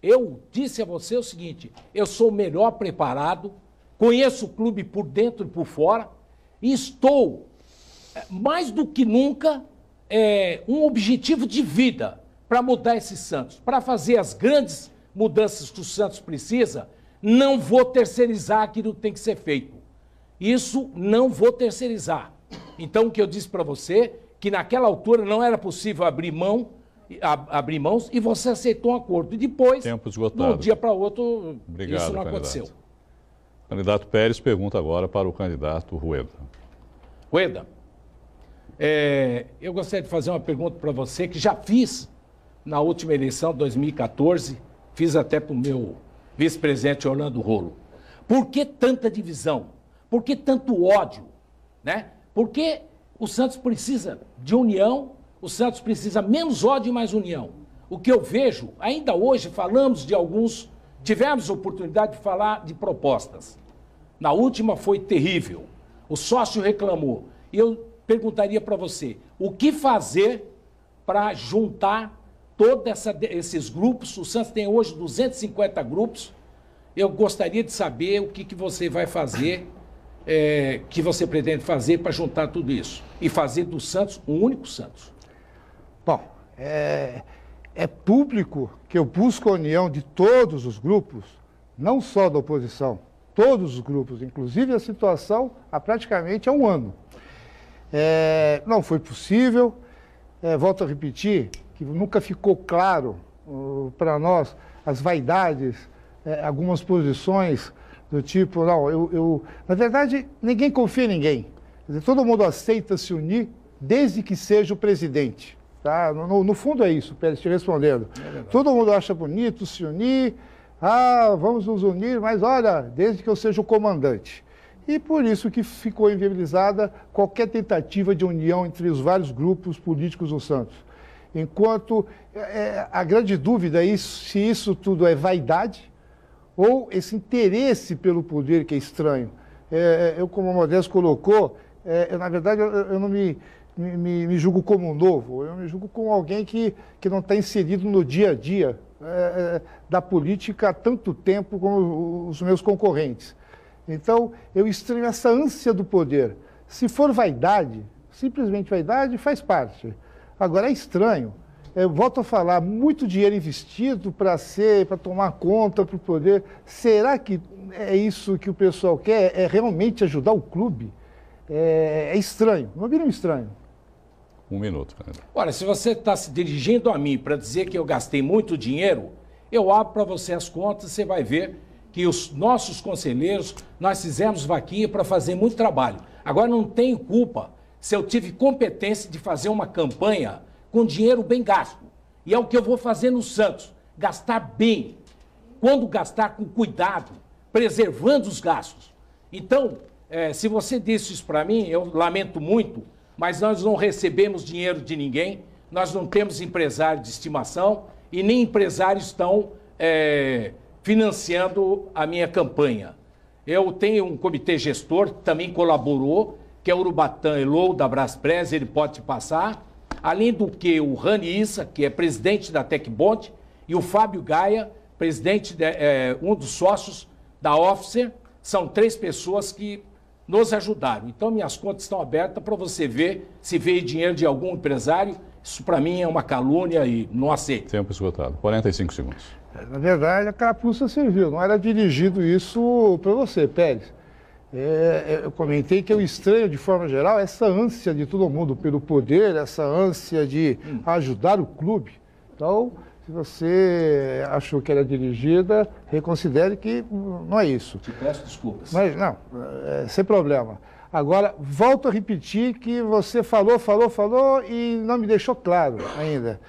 Eu disse a você o seguinte, eu sou o melhor preparado, conheço o clube por dentro e por fora, e estou, mais do que nunca, um objetivo de vida para mudar esse Santos, para fazer as grandes mudanças que o Santos precisa. Não vou terceirizar aquilo que tem que ser feito. Isso não vou terceirizar. Então, o que eu disse para você, que naquela altura não era possível abrir mãos, e você aceitou um acordo. E depois, de um dia para outro, Obrigado, isso não candidato. aconteceu. O candidato Pérez pergunta agora para o candidato Rueda. Rueda, eu gostaria de fazer uma pergunta para você, que já fiz na última eleição, 2014, fiz até para o meu vice-presidente Orlando Rolo. Por que tanta divisão? Por que tanto ódio? Né? Porque o Santos precisa de união, o Santos precisa menos ódio e mais união. O que eu vejo, ainda hoje falamos de alguns, tivemos a oportunidade de falar de propostas. Na última foi terrível. O sócio reclamou. E eu perguntaria para você, o que fazer para juntar todos esses grupos? O Santos tem hoje 250 grupos. Eu gostaria de saber o que você vai fazer, que você pretende fazer para juntar tudo isso e fazer do Santos um único Santos. Bom, é público que eu busco a união de todos os grupos, não só da oposição, todos os grupos, inclusive a situação há praticamente um ano. Não foi possível, volto a repetir, que nunca ficou claro para nós as vaidades, algumas posições do tipo, não, na verdade, ninguém confia em ninguém. Quer dizer, todo mundo aceita se unir desde que seja o presidente. Tá? No fundo é isso, Pérez, te respondendo. Todo mundo acha bonito se unir, vamos nos unir, mas olha, desde que eu seja o comandante. E por isso que ficou inviabilizada qualquer tentativa de união entre os vários grupos políticos do Santos. Enquanto a grande dúvida é se isso tudo é vaidade ou esse interesse pelo poder que é estranho. Eu, como o Modesto colocou, na verdade, eu não me julgo como um novo, eu me julgo como alguém que não está inserido no dia a dia da política há tanto tempo como os meus concorrentes. Então, eu estranho essa ânsia do poder. Se for vaidade, simplesmente vaidade, faz parte. Agora, é estranho. Eu volto a falar, muito dinheiro investido para tomar conta, para o poder. Será que é isso que o pessoal quer? É realmente ajudar o clube? É estranho, não vira um estranho. 1 minuto. Olha, se você está se dirigindo a mim para dizer que eu gastei muito dinheiro, eu abro para você as contas, você vai ver que os nossos conselheiros, nós fizemos vaquinha para fazer muito trabalho. Agora, não tenho culpa se eu tive competência de fazer uma campanha com dinheiro bem gasto. E é o que eu vou fazer no Santos, gastar bem. Quando gastar, com cuidado, preservando os gastos. Então, se você disse isso para mim, eu lamento muito, mas nós não recebemos dinheiro de ninguém, nós não temos empresário de estimação e nem empresários estão financiando a minha campanha. Eu tenho um comitê gestor que também colaborou, que é o Urubatã Elou, da Braspress, ele pode te passar. Além do que o Rani Issa, que é presidente da Tecbond, e o Fábio Gaia, presidente, um dos sócios da Officer, são 3 pessoas que nos ajudaram. Então, minhas contas estão abertas para você ver se veio dinheiro de algum empresário. Isso, para mim, é uma calúnia e não aceito. Tempo esgotado. 45 segundos. Na verdade, a carapuça serviu. Não era dirigido isso para você, Pérez. Eu comentei que eu estranho, de forma geral, essa ânsia de todo mundo pelo poder, essa ânsia de ajudar o clube. Então, se você achou que era dirigida, reconsidere que não é isso. Te peço desculpas. Mas, não, sem problema. Agora, volto a repetir que você falou e não me deixou claro ainda.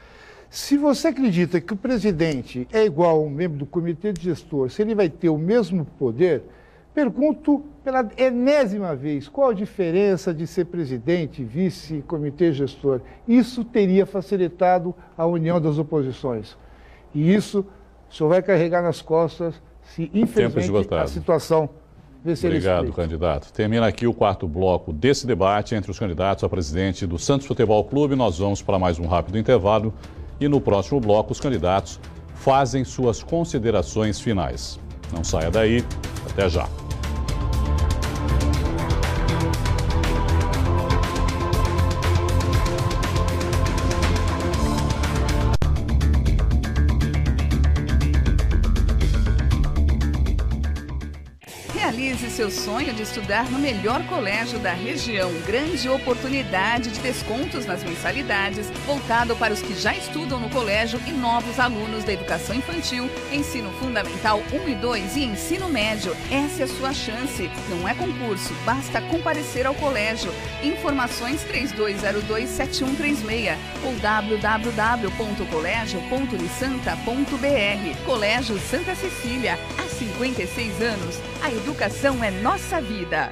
Se você acredita que o presidente é igual a um membro do comitê de gestor, se ele vai ter o mesmo poder, pergunto pela enésima vez, qual a diferença de ser presidente, vice, comitê gestor? Isso teria facilitado a união das oposições. E isso o senhor vai carregar nas costas se, infelizmente, a situação vencer. Obrigado, candidato. Termina aqui o 4º bloco desse debate entre os candidatos a presidente do Santos Futebol Clube. Nós vamos para mais um rápido intervalo e no próximo bloco os candidatos fazem suas considerações finais. Não saia daí, até já. Realize seu sonho de estudar no melhor colégio da região. Grande oportunidade de descontos nas mensalidades, voltado para os que já estudam no colégio e novos alunos da educação infantil, ensino fundamental 1 e 2 e ensino médio. Essa é a sua chance. Não é concurso, basta comparecer ao colégio. Informações 3202-7136 ou www.colégio.unisanta.br. Colégio Santa Cecília, há 56 anos. A educação é nossa vida.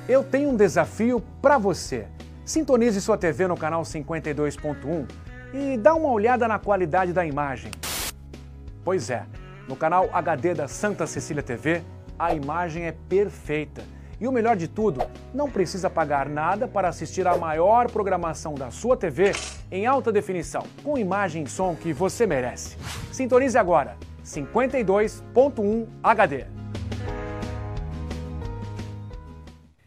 Eu tenho um desafio para você. Sintonize sua TV no canal 52.1 e dá uma olhada na qualidade da imagem. Pois é, no canal HD da Santa Cecília TV, a imagem é perfeita. E o melhor de tudo, não precisa pagar nada para assistir a maior programação da sua TV em alta definição, com imagem e som que você merece. Sintonize agora, 52.1 HD.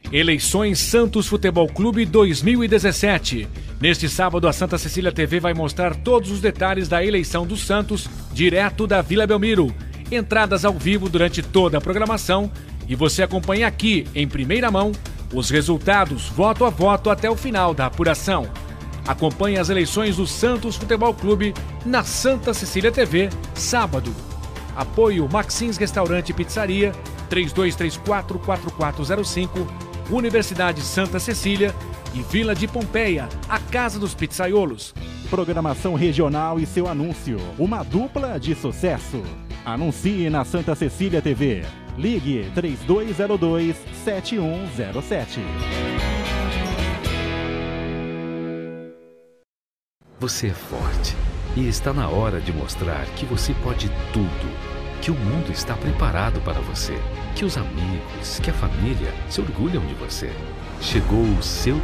Eleições Santos Futebol Clube 2017. Neste sábado, a Santa Cecília TV vai mostrar todos os detalhes da eleição do Santos, direto da Vila Belmiro. Entradas ao vivo durante toda a programação e você acompanha aqui, em primeira mão, os resultados voto a voto até o final da apuração. Acompanhe as eleições do Santos Futebol Clube na Santa Cecília TV, sábado. Apoio Maxins Restaurante e Pizzaria, 3234-4405, Universidade Santa Cecília e Vila de Pompeia, a Casa dos Pizzaiolos, programação regional e seu anúncio. Uma dupla de sucesso. Anuncie na Santa Cecília TV. Ligue 3202-7107. Você é forte e está na hora de mostrar que você pode tudo, que o mundo está preparado para você, que os amigos, que a família se orgulham de você. Chegou o seu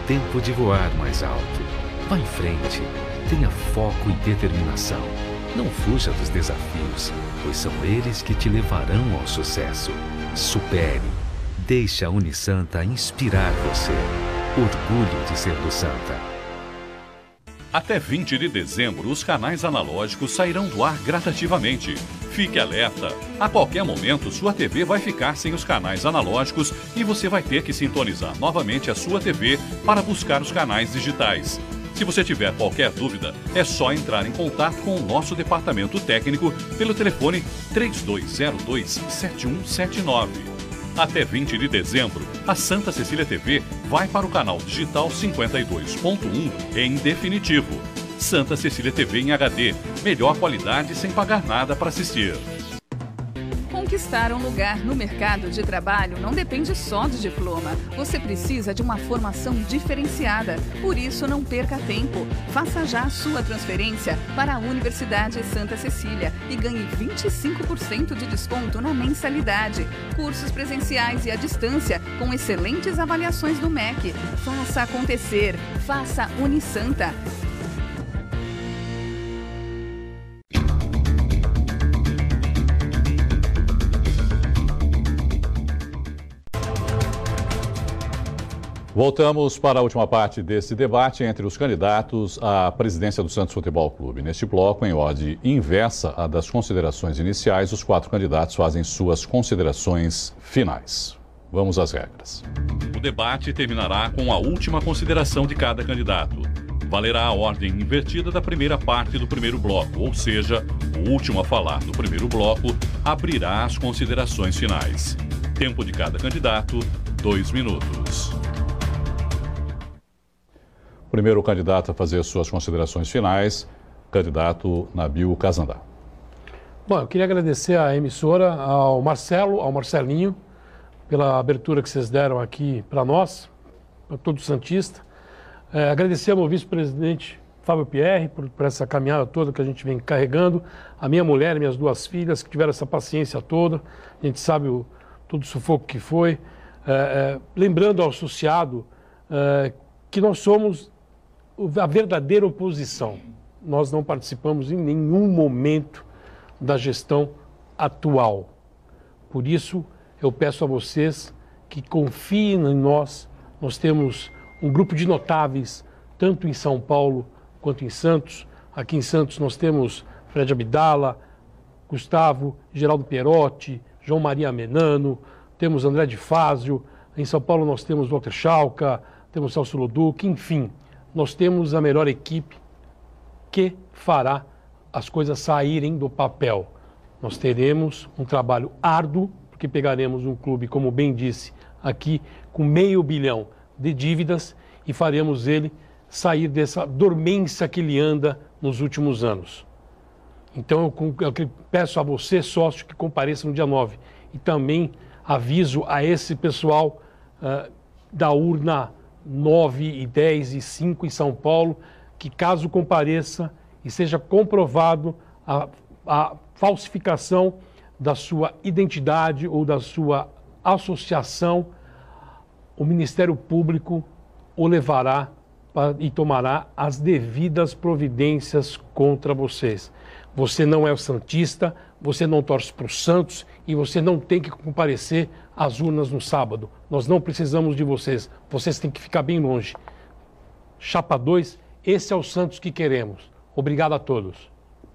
tempo de voar mais alto. Vá em frente, tenha foco e determinação. Não fuja dos desafios, pois são eles que te levarão ao sucesso. Supere, deixe a Unisanta inspirar você. Orgulho de ser do Santa. Até 20 de dezembro, os canais analógicos sairão do ar gradativamente. Fique alerta! A qualquer momento, sua TV vai ficar sem os canais analógicos e você vai ter que sintonizar novamente a sua TV para buscar os canais digitais. Se você tiver qualquer dúvida, é só entrar em contato com o nosso departamento técnico pelo telefone 3202-7179. Até 20 de dezembro, a Santa Cecília TV vai para o canal digital 52.1 em definitivo. Santa Cecília TV em HD, melhor qualidade sem pagar nada para assistir. Conquistar um lugar no mercado de trabalho não depende só do diploma. Você precisa de uma formação diferenciada. Por isso, não perca tempo. Faça já a sua transferência para a Universidade Santa Cecília e ganhe 25% de desconto na mensalidade. Cursos presenciais e à distância, com excelentes avaliações do MEC. Faça acontecer. Faça Unisanta. Voltamos para a última parte desse debate entre os candidatos à presidência do Santos Futebol Clube. Neste bloco, em ordem inversa à das considerações iniciais, os 4 candidatos fazem suas considerações finais. Vamos às regras. O debate terminará com a última consideração de cada candidato. Valerá a ordem invertida da primeira parte do primeiro bloco, ou seja, o último a falar do primeiro bloco abrirá as considerações finais. Tempo de cada candidato, 2 minutos. Primeiro candidato a fazer suas considerações finais, candidato Nabil Kazandá. Bom, eu queria agradecer à emissora, ao Marcelinho, pela abertura que vocês deram aqui para nós, para todo santista. Agradecer ao meu vice-presidente Fábio Pierre por essa caminhada toda que a gente vem carregando, a minha mulher e minhas 2 filhas que tiveram essa paciência toda, a gente sabe todo o sufoco que foi. Lembrando ao associado que nós somos a verdadeira oposição. Nós não participamos em nenhum momento da gestão atual. Por isso, eu peço a vocês que confiem em nós. Nós temos um grupo de notáveis, tanto em São Paulo quanto em Santos. Aqui em Santos nós temos Fred Abdala, Gustavo, Geraldo Perotti, João Maria Menano, temos André de Fázio. Em São Paulo nós temos Walter Schalka, temos Celso Loduc, enfim. Nós temos a melhor equipe que fará as coisas saírem do papel. Nós teremos um trabalho árduo, porque pegaremos um clube, como bem disse aqui, com $500 milhão de dívidas e faremos ele sair dessa dormência que ele anda nos últimos anos. Então eu peço a você, sócio, que compareça no dia 9. E também aviso a esse pessoal da urna 9 e 10 e 5 em São Paulo, que caso compareça e seja comprovado a falsificação da sua identidade ou da sua associação, o Ministério Público o levará e tomará as devidas providências contra vocês. Você não é o santista, você não torce para o Santos e você não tem que comparecer às urnas no sábado. Nós não precisamos de vocês. Vocês têm que ficar bem longe. Chapa 2, esse é o Santos que queremos. Obrigado a todos.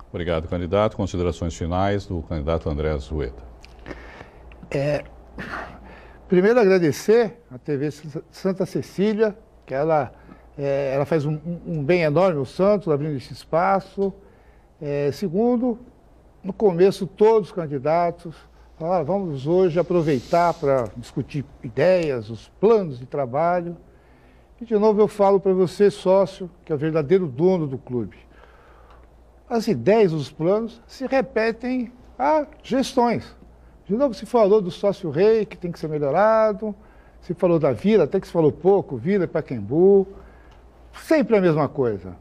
Obrigado, candidato. Considerações finais do candidato André Zueta. Primeiro, agradecer à TV Santa Cecília, que ela faz um bem enorme ao Santos, abrindo esse espaço. Segundo, no começo, todos os candidatos falaram, vamos hoje aproveitar para discutir ideias, os planos de trabalho. E, de novo, eu falo para você, sócio, que é o verdadeiro dono do clube. As ideias, os planos se repetem a gestões. De novo, se falou do sócio-rei, que tem que ser melhorado, se falou da Vila, até que se falou pouco, Vila, Pacaembu, sempre a mesma coisa.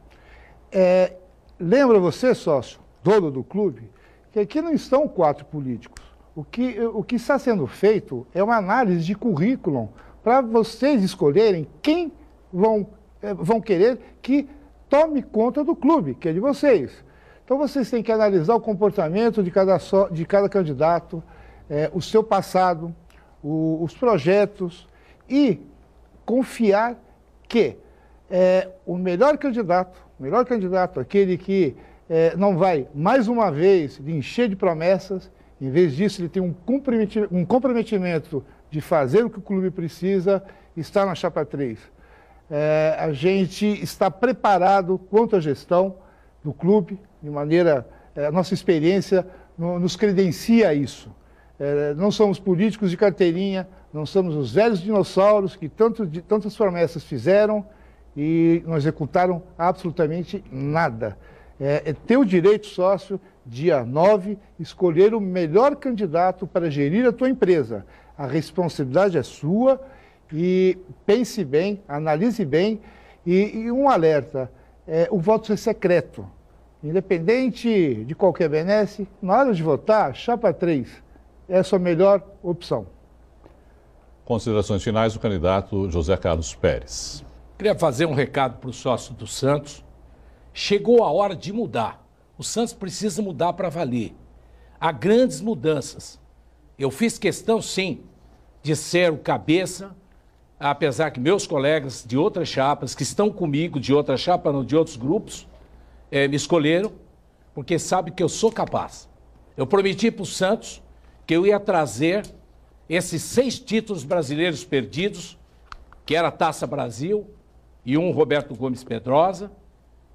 Lembra você, sócio, dono do clube, que aqui não estão 4 políticos. O que está sendo feito é uma análise de currículo para vocês escolherem quem vão querer que tome conta do clube, que é de vocês. Então vocês têm que analisar o comportamento de cada candidato, o seu passado, os projetos e confiar que o melhor candidato, aquele que não vai, mais uma vez, lhe encher de promessas, em vez disso ele tem um comprometimento de fazer o que o clube precisa, está na chapa 3. A gente está preparado quanto à gestão do clube, de maneira, a nossa experiência nos credencia a isso. Não somos políticos de carteirinha, não somos os velhos dinossauros que tantas promessas fizeram e não executaram absolutamente nada. Ter o direito, sócio, dia 9, escolher o melhor candidato para gerir a tua empresa. A responsabilidade é sua e pense bem, analise bem e um alerta, o voto é secreto. Independente de qualquer benesse, na hora de votar, chapa 3 é a sua melhor opção. Considerações finais do candidato José Carlos Pérez. Queria fazer um recado para o sócio do Santos. Chegou a hora de mudar. O Santos precisa mudar para valer. Há grandes mudanças. Eu fiz questão, sim, de ser o cabeça, apesar que meus colegas de outras chapas, que estão comigo, de outra chapa, não, de outros grupos, me escolheram, porque sabem que eu sou capaz. Eu prometi para o Santos que eu ia trazer esses 6 títulos brasileiros perdidos, que era a Taça Brasil e um Roberto Gomes Pedrosa,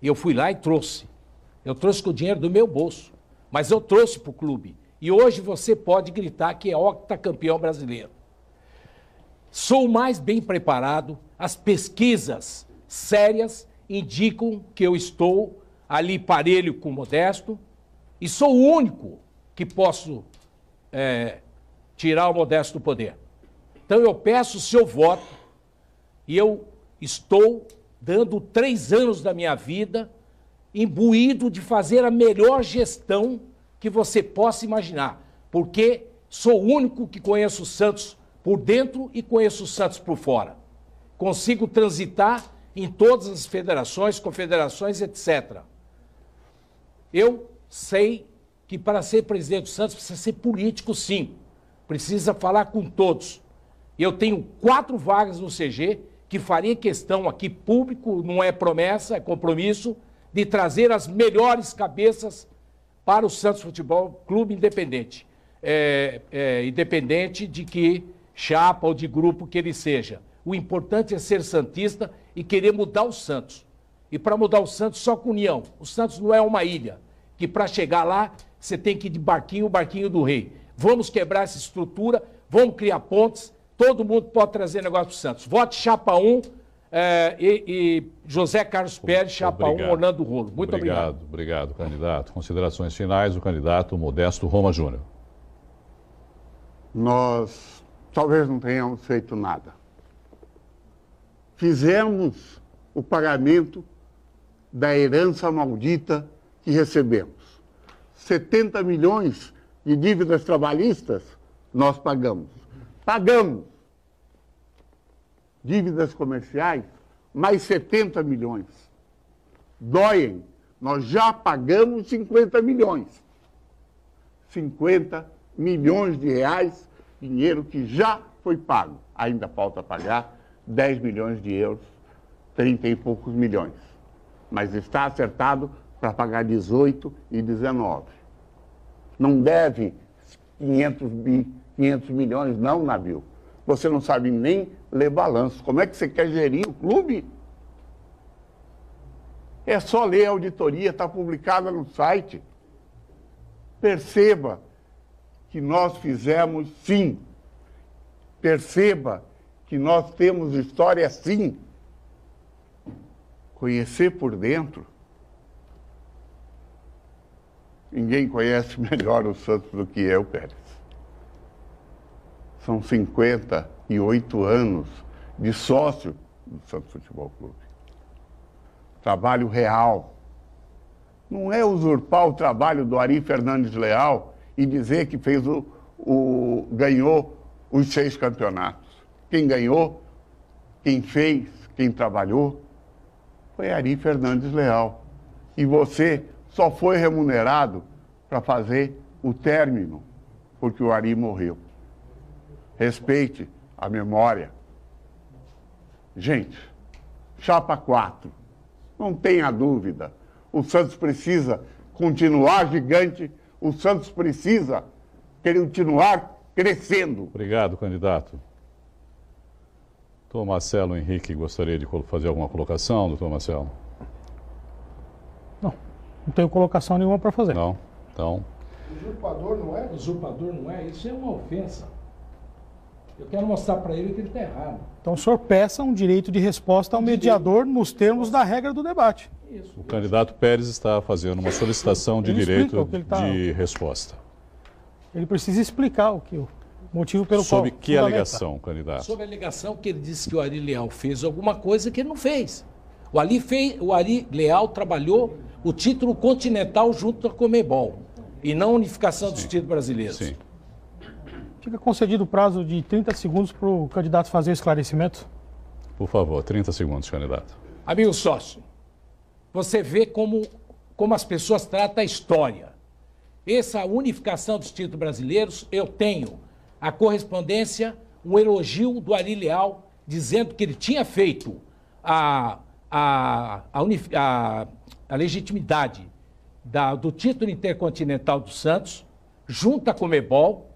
e eu fui lá e trouxe. Eu trouxe com o dinheiro do meu bolso, mas eu trouxe para o clube. E hoje você pode gritar que é octacampeão brasileiro. Sou o mais bem preparado, as pesquisas sérias indicam que eu estou ali parelho com o Modesto, e sou o único que posso tirar o Modesto do poder. Então eu peço o seu voto, e eu estou dando 3 anos da minha vida imbuído de fazer a melhor gestão que você possa imaginar, porque sou o único que conheço o Santos por dentro e conheço o Santos por fora. Consigo transitar em todas as federações, confederações, etc. Eu sei que para ser presidente do Santos precisa ser político, sim. Precisa falar com todos. Eu tenho 4 vagas no CG que faria questão aqui público, não é promessa, é compromisso, de trazer as melhores cabeças para o Santos Futebol Clube independente. Independente de que chapa ou de grupo que ele seja. O importante é ser santista e querer mudar o Santos. E para mudar o Santos, só com união. O Santos não é uma ilha, que para chegar lá, você tem que ir de barquinho, o barquinho do rei. Vamos quebrar essa estrutura, vamos criar pontes, todo mundo pode trazer negócio para o Santos. Vote chapa 1 e José Carlos Pérez, chapa 1, Orlando Rolo. Muito obrigado. Obrigado, candidato. Considerações finais do candidato Modesto Roma Júnior. Nós talvez não tenhamos feito nada. Fizemos o pagamento da herança maldita que recebemos. 70 milhões de dívidas trabalhistas nós pagamos. Pagamos. Dívidas comerciais, mais 70 milhões. Doem. Nós já pagamos 50 milhões. 50 milhões de reais, dinheiro que já foi pago. Ainda falta pagar 10 milhões de euros, 30 e poucos milhões. Mas está acertado para pagar 18 e 19. Não deve 500 milhões, não, Nabil. Você não sabe nem ler balanço. Como é que você quer gerir o clube? É só ler a auditoria, está publicada no site. Perceba que nós fizemos sim. Perceba que nós temos história sim. conhecer por dentro, ninguém conhece melhor o Santos do que eu, Pérez. São 58 anos de sócio do Santos Futebol Clube. Trabalho real. Não é usurpar o trabalho do Ari Fernandes Leal e dizer que fez ganhou os 6 campeonatos. Quem ganhou, quem fez, quem trabalhou, foi Ari Fernandes Leal. E você só foi remunerado para fazer o término, porque o Ari morreu. Respeite a memória. Gente, chapa 4, não tenha dúvida. O Santos precisa continuar gigante, o Santos precisa continuar crescendo. Obrigado, candidato. Doutor Marcelo Henrique, gostaria de fazer alguma colocação, doutor Marcelo? Não tenho colocação nenhuma para fazer. Não? Então... Usurpador não é? Usurpador não é? Isso é uma ofensa. Eu quero mostrar para ele que ele está errado. Então o senhor peça um direito de resposta ao mediador nos termos da regra do debate. Isso. O candidato Pérez está fazendo uma solicitação de direito de resposta. Ele precisa explicar o motivo pelo qual... Sobre que alegação, candidato? Sobre a alegação que ele disse que o Ari Leal fez alguma coisa que ele não fez. O Ari Leal trabalhou o título continental junto à Conmebol e não a unificação dos títulos brasileiros. Sim. Fica concedido o prazo de 30 segundos para o candidato fazer o esclarecimento. Por favor, 30 segundos, candidato. Amigo sócio, você vê como as pessoas tratam a história. Essa unificação dos títulos brasileiros, eu tenho a correspondência, um elogio do Ari Leal, dizendo que ele tinha feito a legitimidade do título intercontinental do Santos, junto à Conmebol,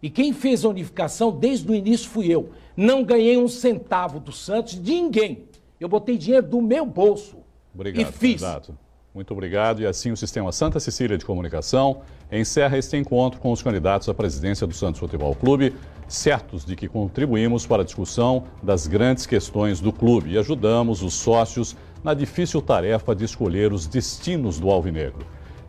e quem fez a unificação desde o início fui eu. Não ganhei um centavo do Santos de ninguém. Eu botei dinheiro do meu bolso. Obrigado, e fiz. Candidato. Muito obrigado. E assim o Sistema Santa Cecília de Comunicação encerra este encontro com os candidatos à presidência do Santos Futebol Clube, certos de que contribuímos para a discussão das grandes questões do clube e ajudamos os sócios na difícil tarefa de escolher os destinos do Alvinegro.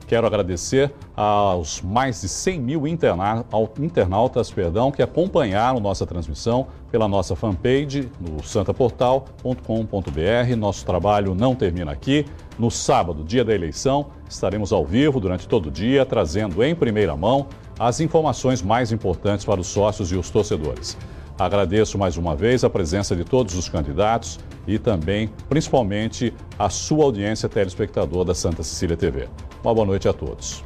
Quero agradecer aos mais de 100 mil internautas que acompanharam nossa transmissão pela nossa fanpage no santaportal.com.br. Nosso trabalho não termina aqui. No sábado, dia da eleição, estaremos ao vivo durante todo o dia, trazendo em primeira mão as informações mais importantes para os sócios e os torcedores. Agradeço mais uma vez a presença de todos os candidatos e também, principalmente, a sua audiência telespectador da Santa Cecília TV. Uma boa noite a todos.